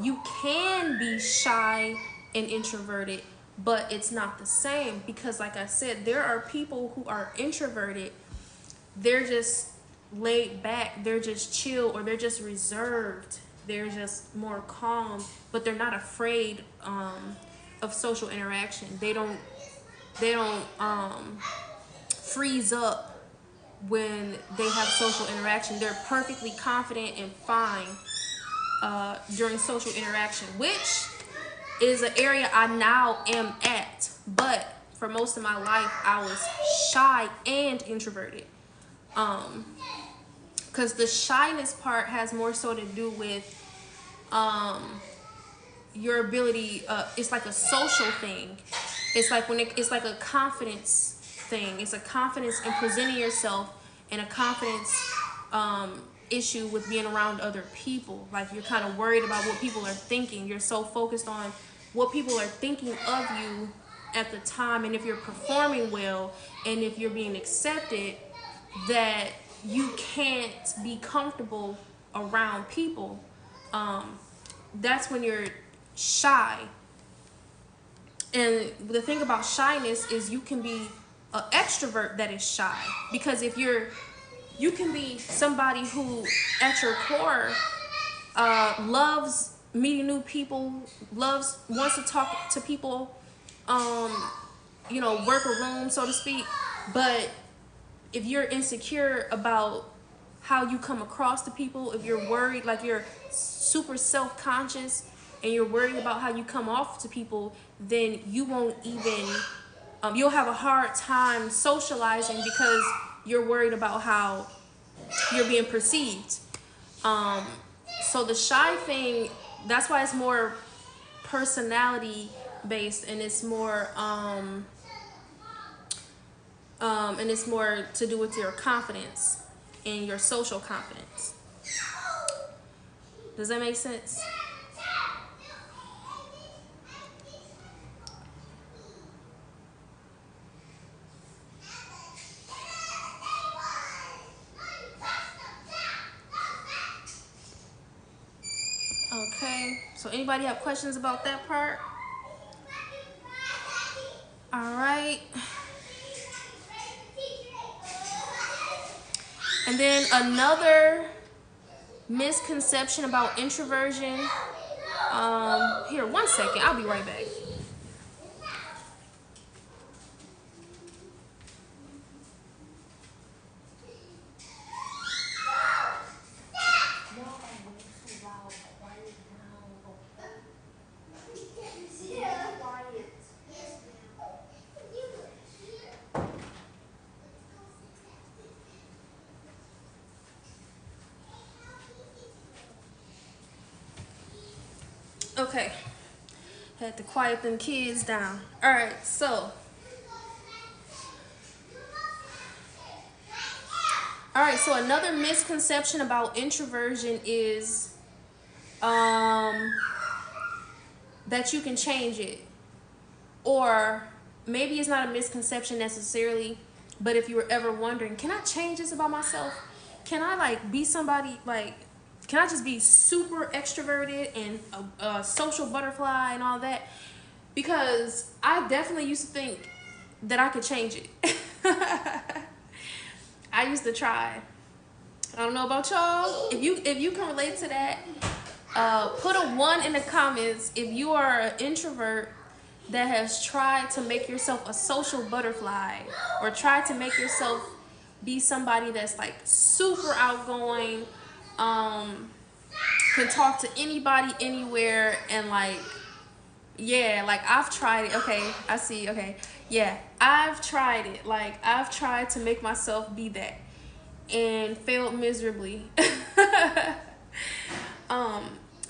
You can be shy and introverted, but it's not the same, because like I said, there are people who are introverted. They're just laid back, they're just chill, or they're just reserved. They're just more calm, but they're not afraid of social interaction. They don't freeze up when they have social interaction. They're perfectly confident and fine during social interaction, which is an area I now am at. But for most of my life, I was shy and introverted. Because the shyness part has more so to do with your ability. It's like a social thing. It's like it's like a confidence thing. It's a confidence in presenting yourself, and a confidence issue with being around other people. Like, you're kind of worried about what people are thinking. You're so focused on what people are thinking of you at the time, and if you're performing well, and if you're being accepted, that you can't be comfortable around people, that's when you're shy. And the thing about shyness is you can be an extrovert that is shy, because if you can be somebody who at your core loves meeting new people, wants to talk to people, work a room, so to speak. But if you're insecure about how you come across to people, if you're worried, like you're super self-conscious and you're worried about how you come off to people, then you won't even, you'll have a hard time socializing because you're worried about how you're being perceived. So the shy thing, that's why it's more personality based, and it's more to do with your confidence and your social confidence. Does that make sense? Okay, so anybody have questions about that part? All right. And then another misconception about introversion. Here, 1 second. I'll be right back. Okay, had to quiet them kids down. All right, so another misconception about introversion is that you can change it. Or maybe it's not a misconception necessarily, but if you were ever wondering, can I change this about myself? Can I be somebody, can I just be super extroverted and a social butterfly and all that? Because I definitely used to think that I could change it. I used to try. I don't know about y'all. If you can relate to that, put a 1 in the comments if you are an introvert that has tried to make yourself a social butterfly, or tried to make yourself be somebody that's super outgoing, can talk to anybody anywhere, and I've tried it. Okay, I see. Okay, yeah, I've tried it. I've tried to make myself be that and failed miserably.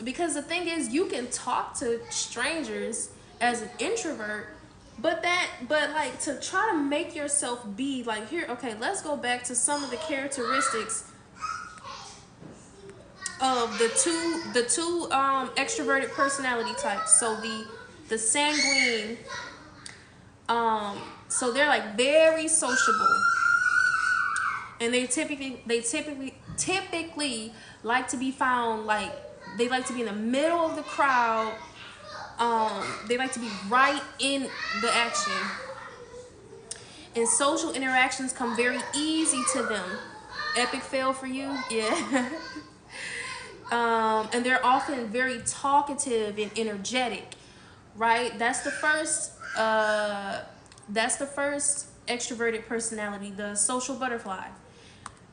Because the thing is, you can talk to strangers as an introvert, but to try to make yourself be here. Okay, let's go back to some of the characteristics of the two extroverted personality types. So the sanguine, so they're very sociable, and they typically like to be found, they like to be in the middle of the crowd. They like to be right in the action, and social interactions come very easy to them. Epic fail for you? Yeah. And they're often very talkative and energetic, right? That's the first extroverted personality, the social butterfly.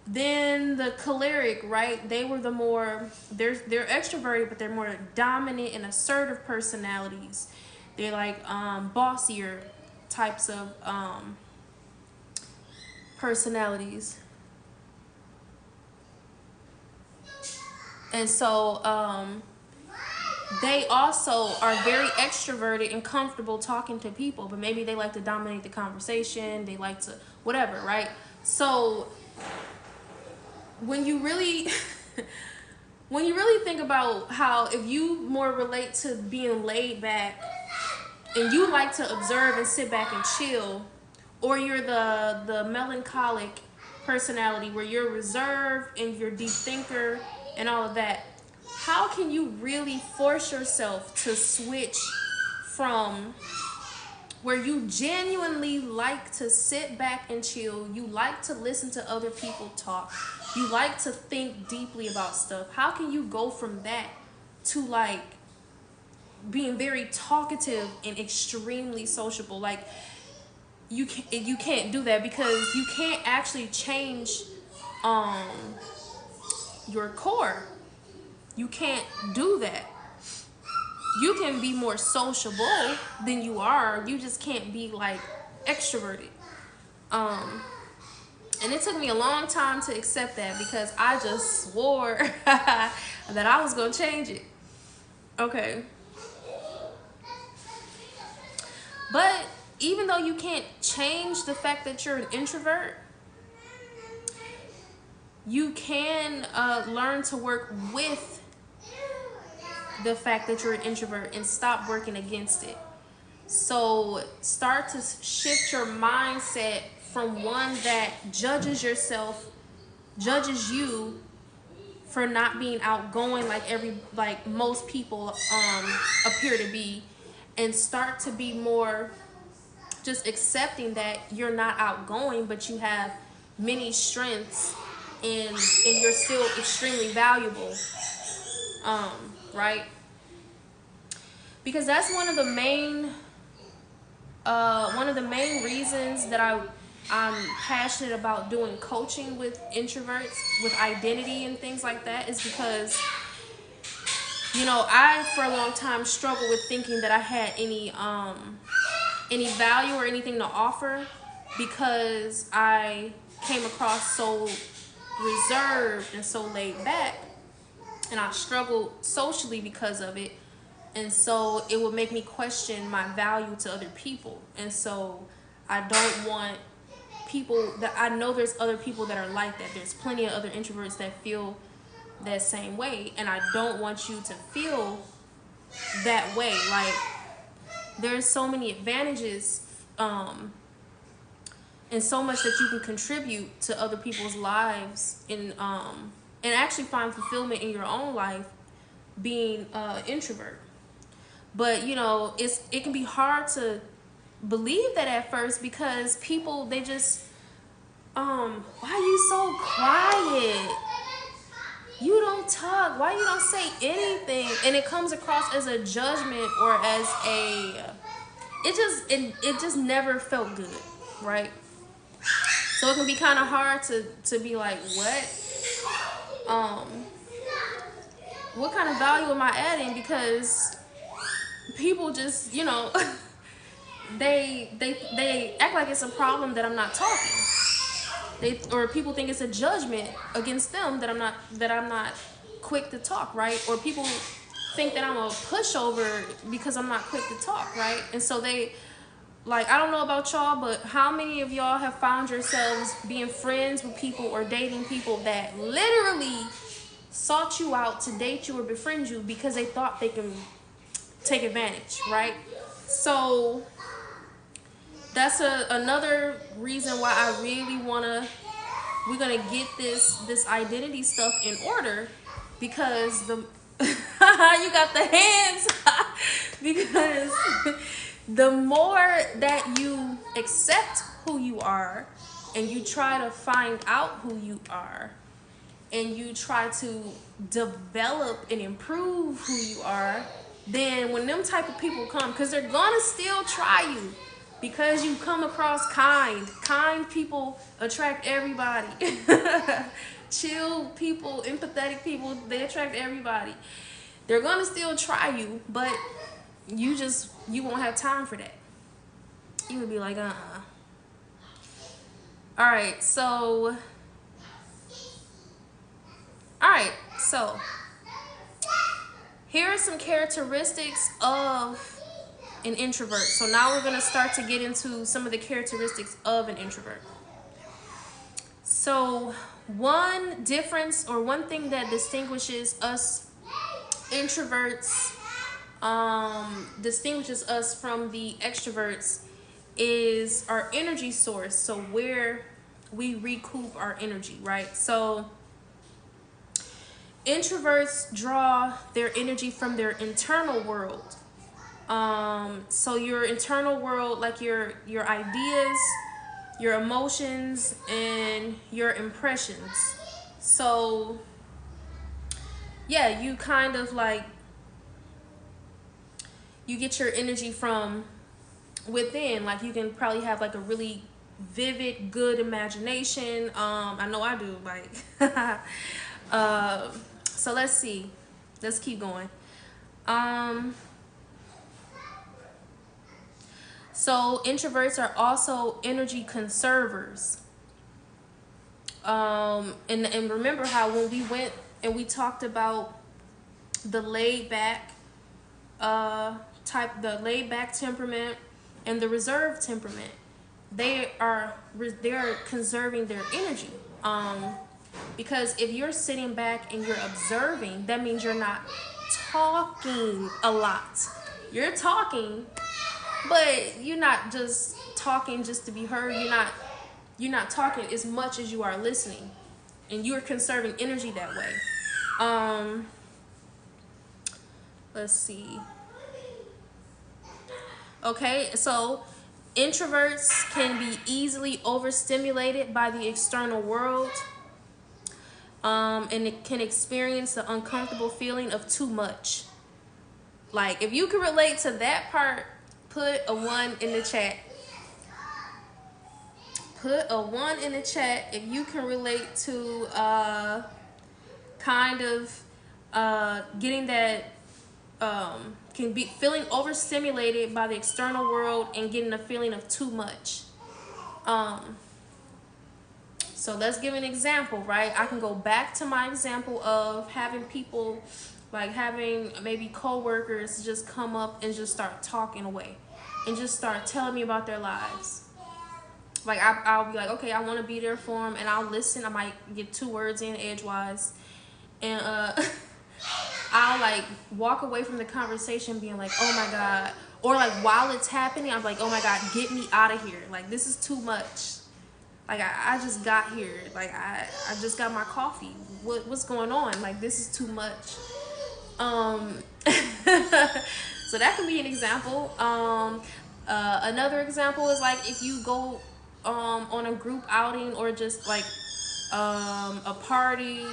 Then the choleric, right? They were the more, they're extroverted, but they're more dominant and assertive personalities. They're bossier types of personalities. And so they also are very extroverted and comfortable talking to people, but maybe they like to dominate the conversation. They like to whatever, right? So when you really think about how, if you more relate to being laid back and you like to observe and sit back and chill, or you're the melancholic personality where you're reserved and you're deep thinker and all of that, how can you really force yourself to switch from where you genuinely like to sit back and chill, you like to listen to other people talk, you like to think deeply about stuff, how can you go from that to like being very talkative and extremely sociable? Like you can't do that, because you can't actually change your core. You can't do that. You can be more sociable than you are. You just can't be like extroverted. And it took me a long time to accept that, because I just swore that I was gonna change it. Okay. But even though you can't change the fact that you're an introvert, you can learn to work with the fact that you're an introvert and stop working against it. So start to shift your mindset from one that judges you for not being outgoing like most people appear to be, and start to be more just accepting that you're not outgoing, but you have many strengths, and you're still extremely valuable. Right? Because that's one of the main reasons that I'm passionate about doing coaching with introverts with identity and things like that, is because, you know, I for a long time struggled with thinking that I had any value or anything to offer, because I came across so reserved and so laid back, and I struggled socially because of it. And so it would make me question my value to other people. And so I don't want people that, I know there's other people that are like that. There's plenty of other introverts that feel that same way. And I don't want you to feel that way. Like, there's so many advantages and so much that you can contribute to other people's lives, and actually find fulfillment in your own life being introvert. But you know, it can be hard to believe that at first, because people, they just why are you so quiet? You don't talk. Why you don't say anything? And it comes across as a judgment, or as it just never felt good, right? So it can be kind of hard to be like, what kind of value am I adding? Because people just, you know, they act like it's a problem that I'm not talking. Or people think it's a judgment against them that I'm not quick to talk, right? Or people think that I'm a pushover because I'm not quick to talk, right? And so they, like, I don't know about y'all, but how many of y'all have found yourselves being friends with people or dating people that literally sought you out to date you or befriend you because they thought they can take advantage, right? So that's another reason why I really we're gonna get this identity stuff in order, because you got the hands because the more that you accept who you are, and you try to find out who you are, and you try to develop and improve who you are, then when them type of people come, because they're gonna still try you, because you come across kind people attract everybody. Chill people, empathetic people, they attract everybody. They're gonna still try you, but you won't have time for that. You would be like, Alright, so here are some characteristics of an introvert. So now we're going to start to get into some of the characteristics of an introvert. So one difference, or one thing that distinguishes us introverts distinguishes us from the extroverts is our energy source. So where we recoup our energy, right? So introverts draw their energy from their internal world. So your internal world, like your ideas, your emotions, and your impressions. So yeah, you kind of like, you get your energy from within. Like you can probably have like a really vivid, good imagination. I know I do. Like, so let's see. Let's keep going. So introverts are also energy conservers. And remember how when we went and we talked about the laid back the laid back temperament and the reserved temperament, they are conserving their energy. Because if you're sitting back and you're observing, that means you're not talking a lot. You're talking, but you're not just talking just to be heard. You're not talking as much as you are listening, and you're conserving energy that way. Let's see. Okay, so introverts can be easily overstimulated by the external world, and it can experience the uncomfortable feeling of too much. Like, if you can relate to that part, put a 1 in the chat. Put a 1 in the chat if you can relate to kind of getting that, can be feeling overstimulated by the external world and getting a feeling of too much. So let's give an example, right? I can go back to my example of having people, like having maybe coworkers just come up and just start talking away and just start telling me about their lives. Like I'll be like, okay, I want to be there for them, and I'll listen. I might get 2 words in edgewise, and I'll like walk away from the conversation being like, oh my God. Or like while it's happening, I'm like, oh my God, get me out of here. Like, this is too much. Like, I just got here. Like, I just got my coffee. What's going on? Like, this is too much. So that can be an example. Another example is like if you go on a group outing or just like a party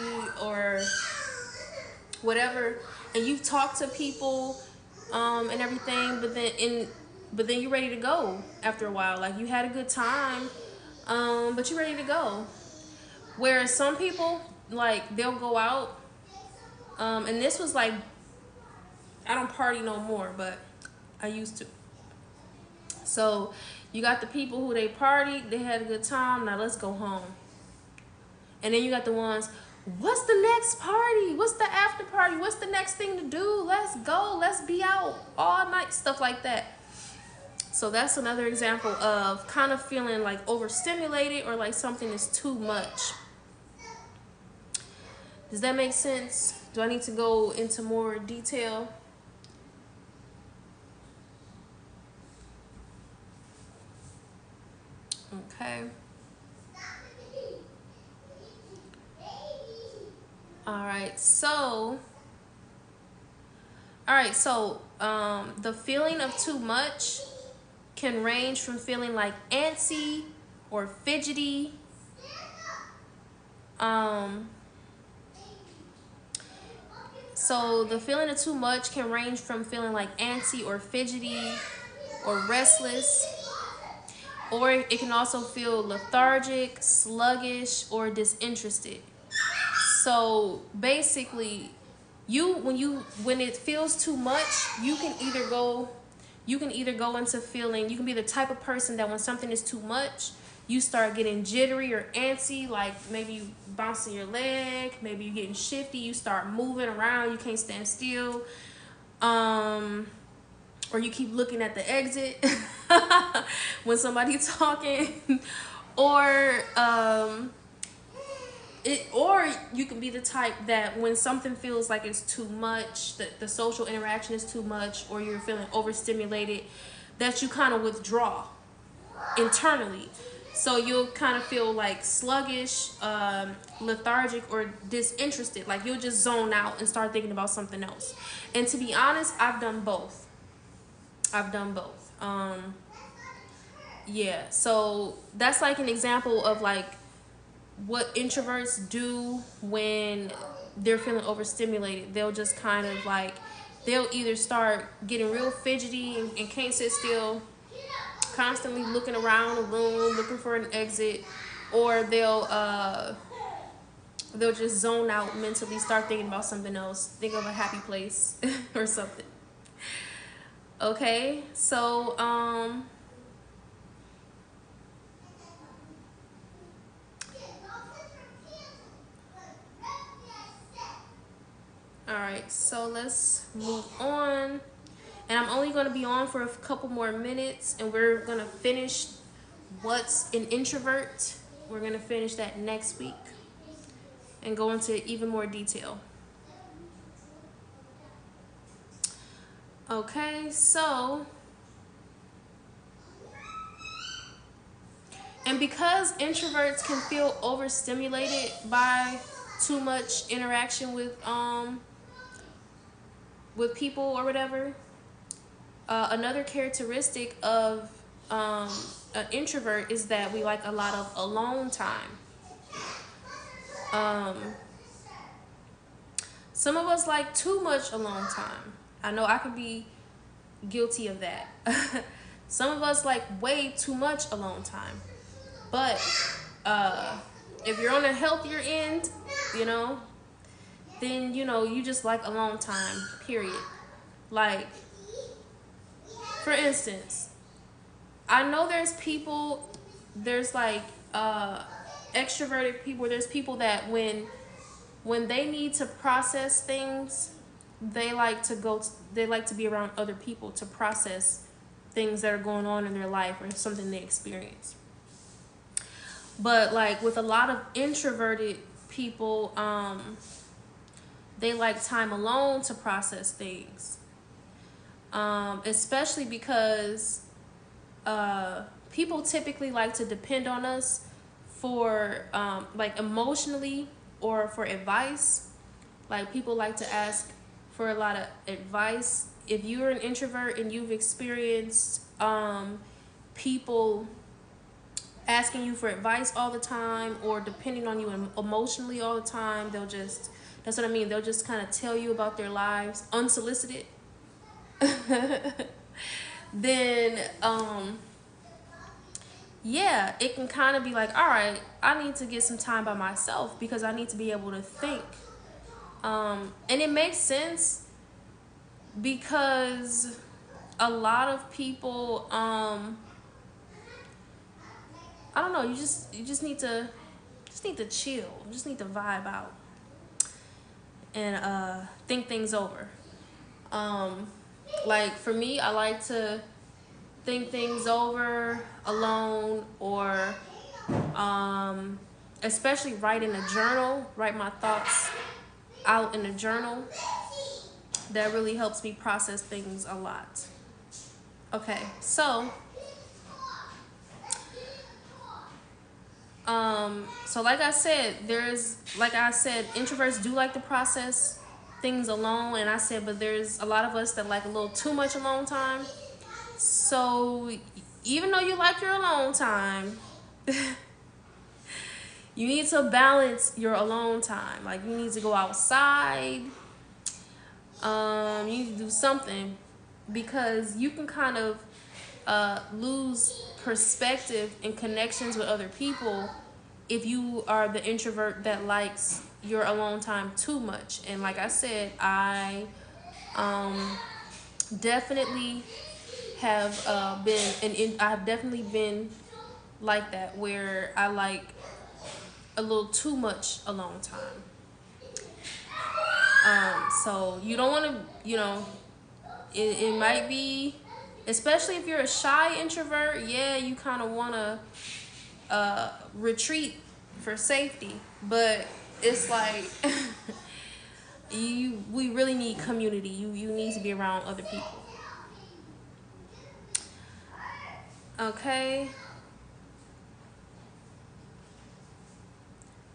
or whatever, and you've talked to people and everything, but then you're ready to go after a while. Like, you had a good time, but you're ready to go. Whereas some people, like, they'll go out, and this was like, I don't party no more, but I used to. So you got the people who they partied, they had a good time, now let's go home. And then you got the ones, what's the next party? What's the after party? What's the next thing to do? Let's go. Let's be out all night. Stuff like that. So that's another example of kind of feeling like overstimulated or like something is too much. Does that make sense? Do I need to go into more detail? Okay. All right, so the feeling of too much can range from feeling like antsy or fidgety. So the feeling of too much can range from feeling like antsy or fidgety or restless, or it can also feel lethargic, sluggish, or disinterested. So basically, when it feels too much, you can either go into feeling, you can be the type of person that when something is too much, you start getting jittery or antsy, like maybe you bouncing your leg, maybe you're getting shifty, you start moving around, you can't stand still, or you keep looking at the exit when somebody's talking, or or you can be the type that when something feels like it's too much, that the social interaction is too much, or you're feeling overstimulated, that you kind of withdraw internally. So you'll kind of feel like sluggish, lethargic, or disinterested. Like you'll just zone out and start thinking about something else. And to be honest, I've done both. Yeah, so that's like an example of like what introverts do when they're feeling overstimulated. They'll just kind of like, they'll either start getting real fidgety and can't sit still, constantly looking around the room looking for an exit, or they'll just zone out mentally, start thinking about something else, think of a happy place or something. Okay, so all right, so let's move on. And I'm only going to be on for a couple more minutes, and we're going to finish what's an introvert. We're going to finish that next week and go into even more detail. Okay, so, and because introverts can feel overstimulated by too much interaction with people or whatever, another characteristic of an introvert is that we like a lot of alone time. Some of us like too much alone time. I know I could be guilty of that. Some of us like way too much alone time. But if you're on a healthier end, then you just like alone time, period. Like, for instance, I know there's like extroverted people. There's people that when they need to process things, they like to be around other people to process things that are going on in their life or something they experience. But like with a lot of introverted people, they like time alone to process things. Especially because people typically like to depend on us for like emotionally or for advice. Like people like to ask for a lot of advice. If you're an introvert and you've experienced people asking you for advice all the time or depending on you emotionally all the time, that's what I mean, they'll just kind of tell you about their lives unsolicited. Then yeah, it can kind of be like, all right, I need to get some time by myself because I need to be able to think. And it makes sense because a lot of people, I don't know, you just need to chill. You just need to vibe out and think things over. Like for me, I like to think things over alone, or especially write in a journal, write my thoughts out in a journal. That really helps me process things a lot. Okay, so like I said, introverts do like to process things alone, and I said, but there's a lot of us that like a little too much alone time. So even though you like your alone time, you need to balance your alone time. Like you need to go outside. You need to do something, because you can kind of lose perspective and connections with other people if you are the introvert that likes your alone time too much. And like I said, I definitely have I've definitely been like that, where I like a little too much alone time. So you don't want to, it might be, especially if you're a shy introvert, yeah, you kind of want to retreat for safety, but it's like we really need community. You need to be around other people. Okay.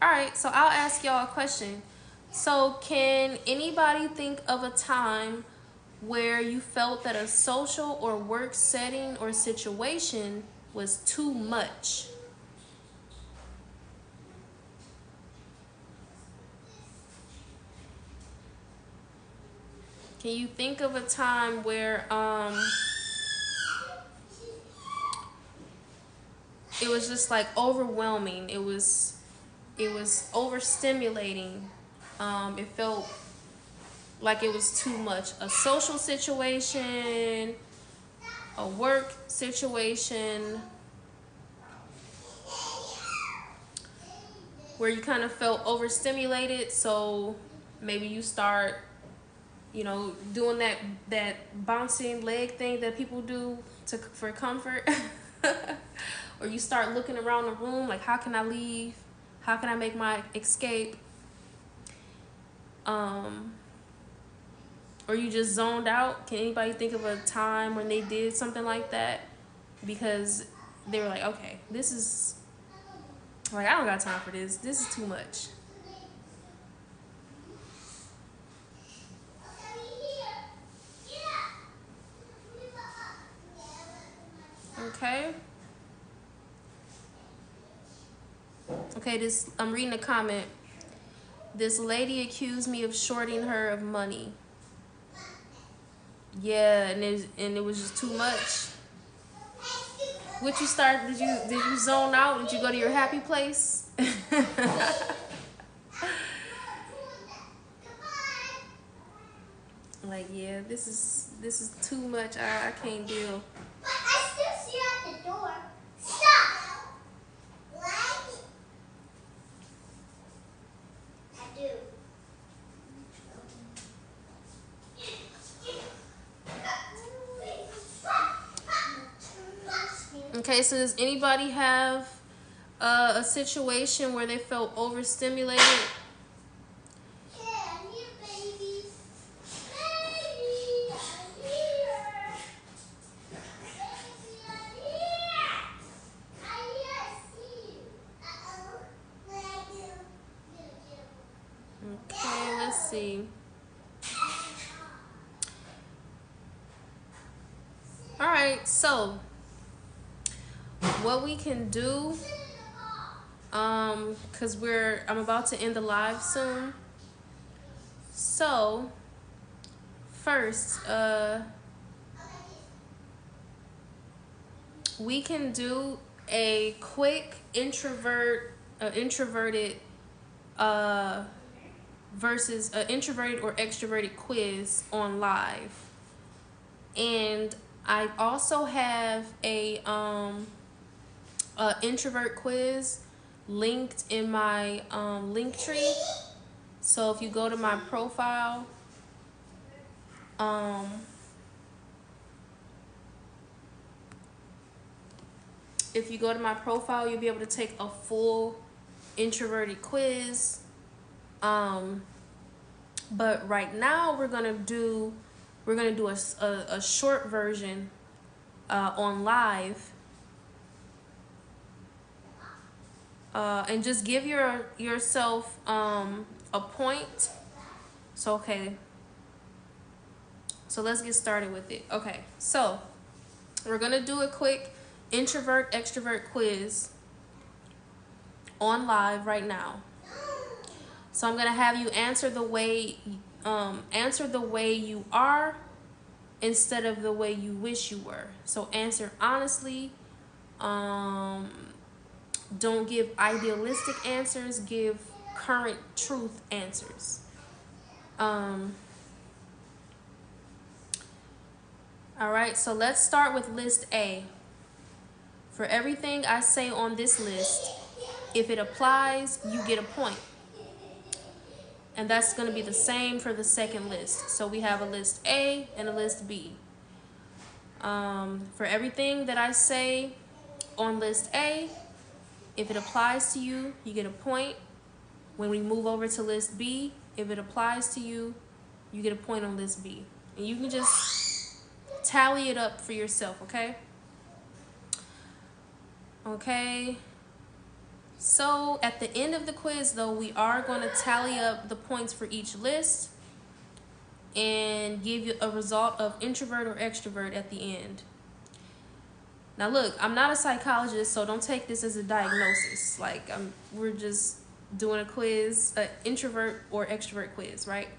All right, so I'll ask y'all a question. So, can anybody think of a time where you felt that a social or work setting or situation was too much? Can you think of a time where it was just like overwhelming? It was overstimulating. It felt like it was too much. A social situation, a work situation, where you kind of felt overstimulated, so maybe you start, doing that bouncing leg thing that people do for comfort. Or you start looking around the room like, how can I leave? How can I make my escape? Or you just zoned out. Can anybody think of a time when they did something like that because they were like, okay, this is like, I don't got time for this. This is too much. Okay. Okay, I'm reading a comment. This lady accused me of shorting her of money. Yeah, and it was just too much. What you start? Did you zone out? Did you go to your happy place? Like, yeah, this is too much. I can't deal. But I still see you at the door. Stop. What? I do. Okay, so does anybody have a situation where they felt overstimulated? Yeah, I'm here, baby. Baby, I'm here. Baby, I'm here. I'm here, I see you. Uh-oh. What I do? Okay, let's see. All right, so what we can do, because I'm about to end the live soon. So first, we can do a quick introverted versus an introverted or extroverted quiz on live. And I also have a introvert quiz linked in my link tree. So if you go to my profile, you'll be able to take a full introverted quiz. But right now we're gonna do a short version on live, and just give yourself a point. So okay, so let's get started with it. Okay, so we're gonna do a quick introvert extrovert quiz on live right now. So I'm gonna have you answer the way you are instead of the way you wish you were. So answer honestly. Don't give idealistic answers. Give current truth answers. All right. So let's start with list A. For everything I say on this list, if it applies, you get a point. And that's going to be the same for the second list. So we have a list A and a list B. For everything that I say on list A, if it applies to you, you get a point. When we move over to list B, if it applies to you, you get a point on list B. And you can just tally it up for yourself, okay? Okay. So at the end of the quiz, though, we are going to tally up the points for each list and give you a result of introvert or extrovert at the end. Now look, I'm not a psychologist, so don't take this as a diagnosis. Like, we're just doing a quiz, an introvert or extrovert quiz, right?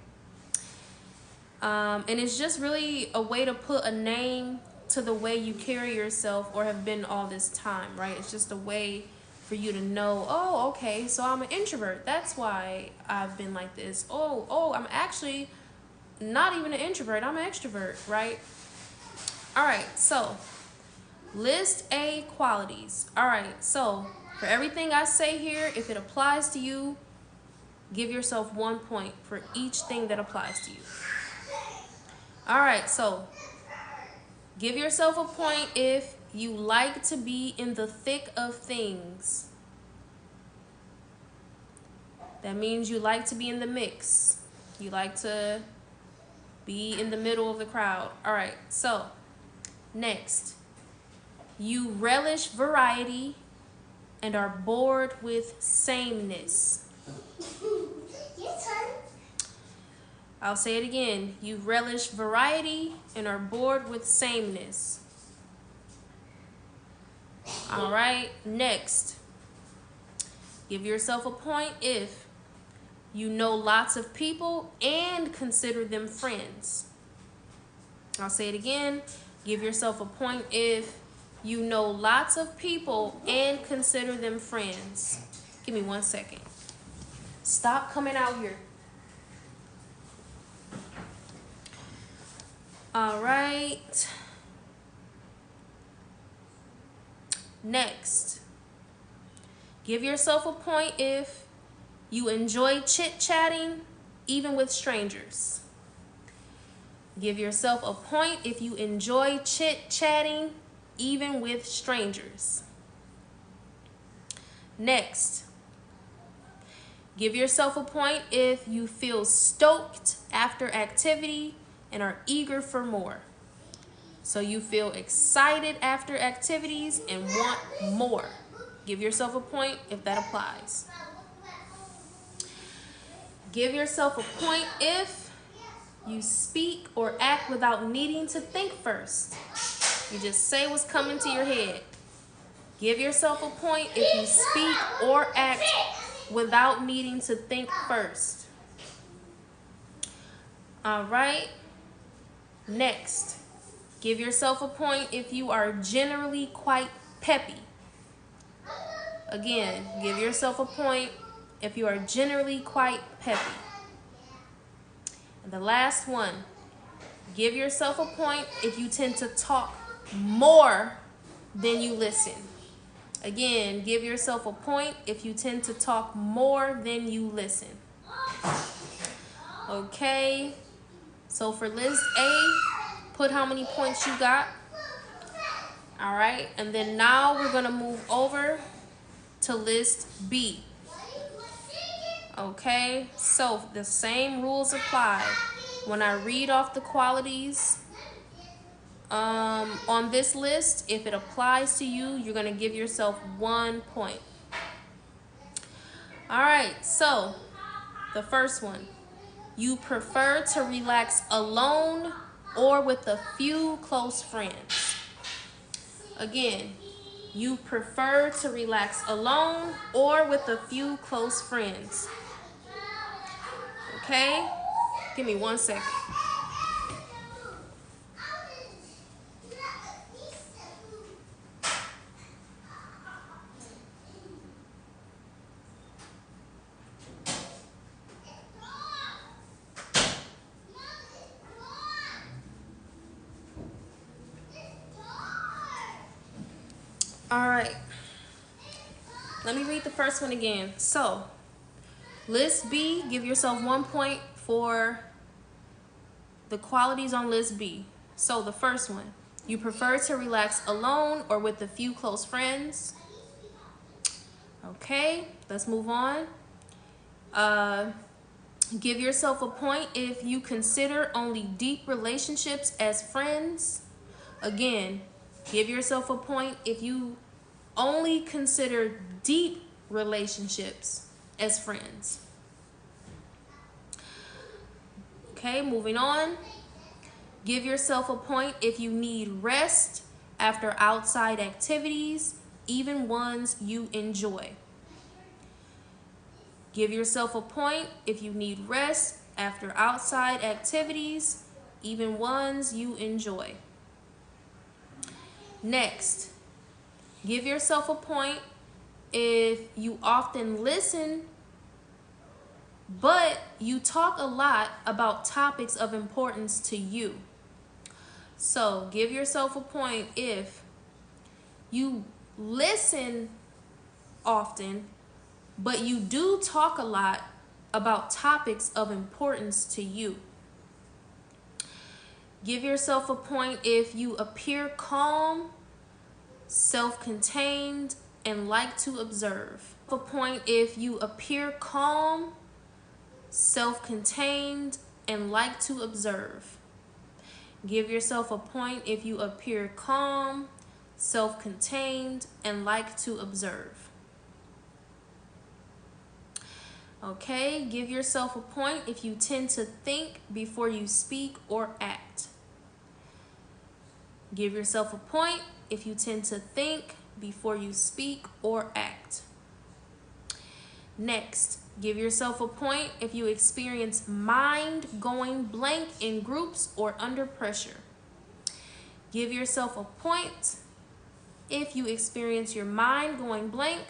And it's just really a way to put a name to the way you carry yourself or have been all this time, right? It's just a way for you to know, oh, okay, so I'm an introvert. That's why I've been like this. Oh, I'm actually not even an introvert. I'm an extrovert, right? All right, so list A qualities. All right, so for everything I say here, if it applies to you, give yourself 1 point for each thing that applies to you. All right, so give yourself a point if you like to be in the thick of things. That means you like to be in the mix. You like to be in the middle of the crowd. All right, so next, you relish variety and are bored with sameness. I'll say it again. You relish variety and are bored with sameness. All right, next, give yourself a point if you know lots of people and consider them friends. I'll say it again. Give yourself a point if you know lots of people and consider them friends. Give me 1 second. Stop coming out here. All right. Next, give yourself a point if you enjoy chit-chatting even with strangers. Give yourself a point if you enjoy chit-chatting even with strangers. Next, give yourself a point if you feel stoked after activity and are eager for more. So you feel excited after activities and want more. Give yourself a point if that applies. Give yourself a point if you speak or act without needing to think first. You just say what's coming to your head. Give yourself a point if you speak or act without needing to think first. All right. Next, give yourself a point if you are generally quite peppy. Again, give yourself a point if you are generally quite peppy. And the last one, give yourself a point if you tend to talk more than you listen. Again, give yourself a point if you tend to talk more than you listen. Okay, so for list A, put how many points you got. All right, and then now we're gonna move over to list B. Okay, so the same rules apply. When I read off the qualities on this list, if it applies to you, you're gonna give yourself 1 point. All right, so the first one, you prefer to relax alone or with a few close friends. Again, you prefer to relax alone or with a few close friends. Okay, give me 1 second. All right, let me read the first one again. So, list B, give yourself 1 point for the qualities on list B. So the first one, you prefer to relax alone or with a few close friends. Okay, let's move on. Give yourself a point if you consider only deep relationships as friends. Again, give yourself a point if you only consider deep relationships as friends. Okay, moving on. Give yourself a point if you need rest after outside activities, even ones you enjoy. Give yourself a point if you need rest after outside activities, even ones you enjoy. Next, give yourself a point if you often listen, but you talk a lot about topics of importance to you. So give yourself a point if you listen often, but you do talk a lot about topics of importance to you. Give yourself a point if you appear calm, self-contained, and like to observe. A point if you appear calm, self-contained, and like to observe. Give yourself a point if you appear calm, self-contained, and like to observe. Okay, give yourself a point if you tend to think before you speak or act. Give yourself a point if you tend to think before you speak or act. Next, give yourself a point if you experience mind going blank in groups or under pressure. Give yourself a point if you experience your mind going blank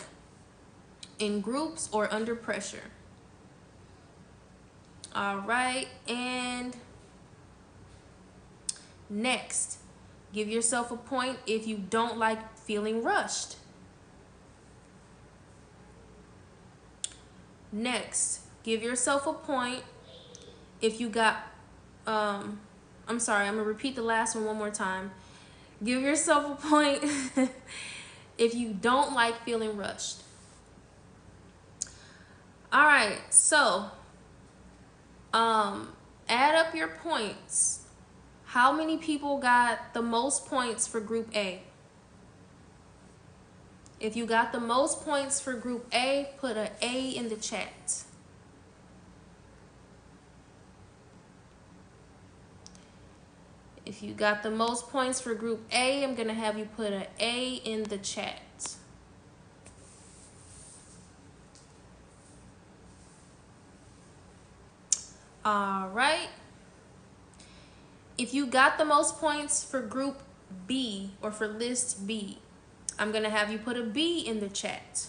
in groups or under pressure. All right, and next, give yourself a point if you don't like feeling rushed. Next, give yourself a point if you got, I'm sorry, I'm gonna repeat the last one more time. Give yourself a point if you don't like feeling rushed. All right, so add up your points. How many people got the most points for group A? If you got the most points for group A, put an A in the chat. If you got the most points for group A, I'm gonna have you put an A in the chat. All right. If you got the most points for group B or for list B, I'm gonna have you put a B in the chat.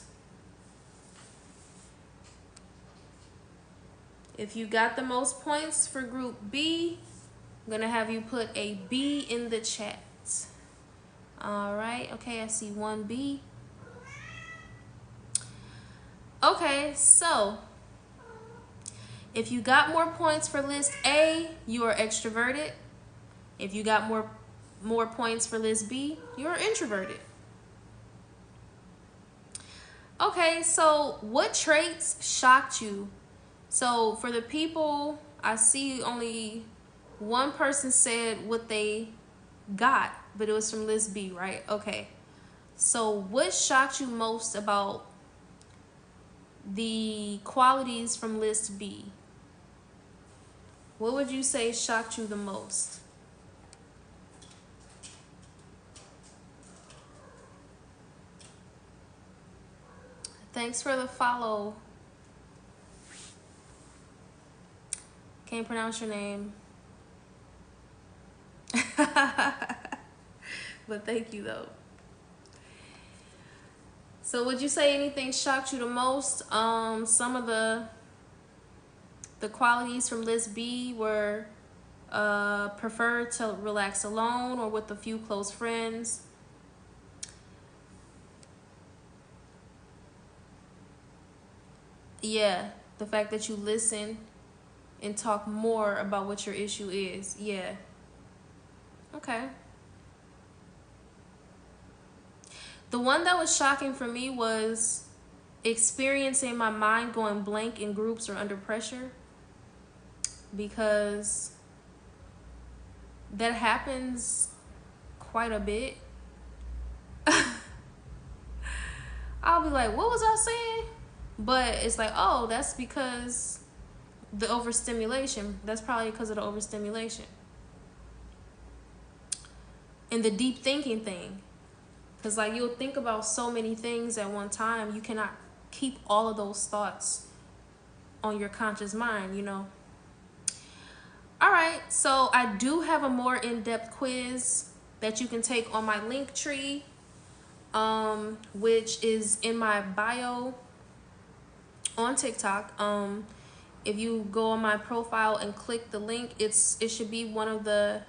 If you got the most points for group B, I'm gonna have you put a B in the chat. All right, okay, I see one B. Okay, so if you got more points for list A, you are extroverted. If you got more points for list B, you're introverted. Okay, so what traits shocked you? So for the people, I see only one person said what they got, but it was from list B, right? Okay. So what shocked you most about the qualities from list B? What would you say shocked you the most? Thanks for the follow. Can't pronounce your name. But thank you though. So would you say anything shocked you the most? Some of the qualities from list B were prefer to relax alone or with a few close friends. Yeah, the fact that you listen and talk more about what your issue is. Yeah. Okay. The one that was shocking for me was experiencing my mind going blank in groups or under pressure, because that happens quite a bit. I'll be like, what was I saying? But it's like, oh, that's because the overstimulation. That's probably because of the overstimulation. And the deep thinking thing. Because like you'll think about so many things at one time. You cannot keep all of those thoughts on your conscious mind, you know. All right, so I do have a more in-depth quiz that you can take on my link tree, which is in my bio on TikTok. If you go on my profile and click the link, it should be one of the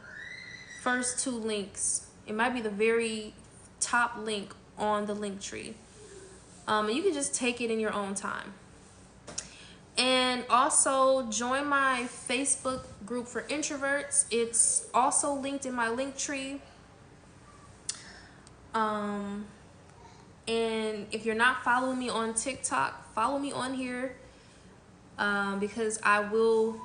first 2 links. It might be the very top link on the link tree. You can just take it in your own time. And also join my Facebook group for introverts. It's also linked in my link tree. And if you're not following me on TikTok, follow me on here, because I will.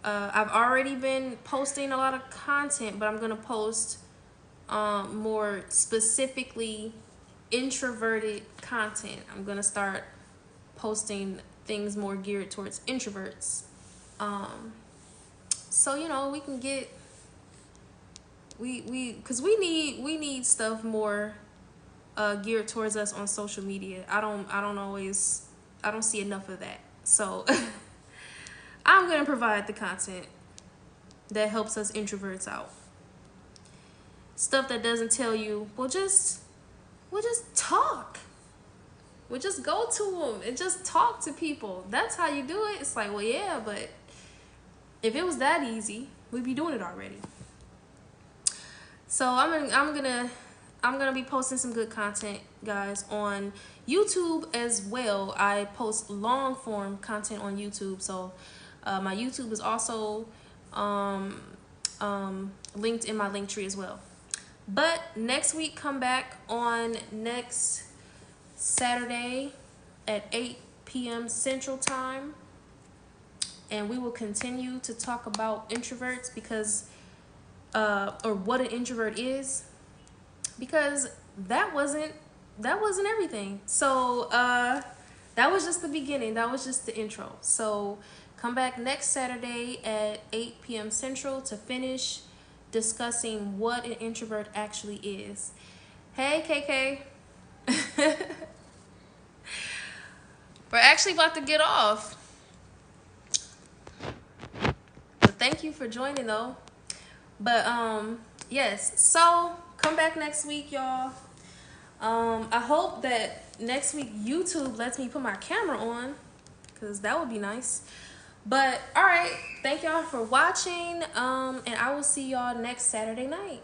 I've already been posting a lot of content, but I'm gonna post more specifically introverted content. I'm gonna start posting things more geared towards introverts. So you know, we can get because we need stuff more geared towards us on social media. I don't see enough of that. So I'm gonna provide the content that helps us introverts out. Stuff that doesn't tell you, we'll just talk. We'll just go to them and just talk to people. That's how you do it. It's like, well, yeah, but if it was that easy, we'd be doing it already. So I'm gonna be posting some good content, guys, on YouTube as well. I post long form content on YouTube, so my YouTube is also linked in my link tree as well. But next week, come back on next Saturday at 8 p.m. Central Time, and we will continue to talk about introverts, because or what an introvert is, because that wasn't everything. So that was just the beginning. That was just the intro. So come back next Saturday at 8 p.m. Central to finish discussing what an introvert actually is. Hey, KK. We're actually about to get off. But thank you for joining though. But yes, so come back next week, y'all. I hope that next week YouTube lets me put my camera on, because that would be nice. But all right, thank y'all for watching, and I will see y'all next Saturday night.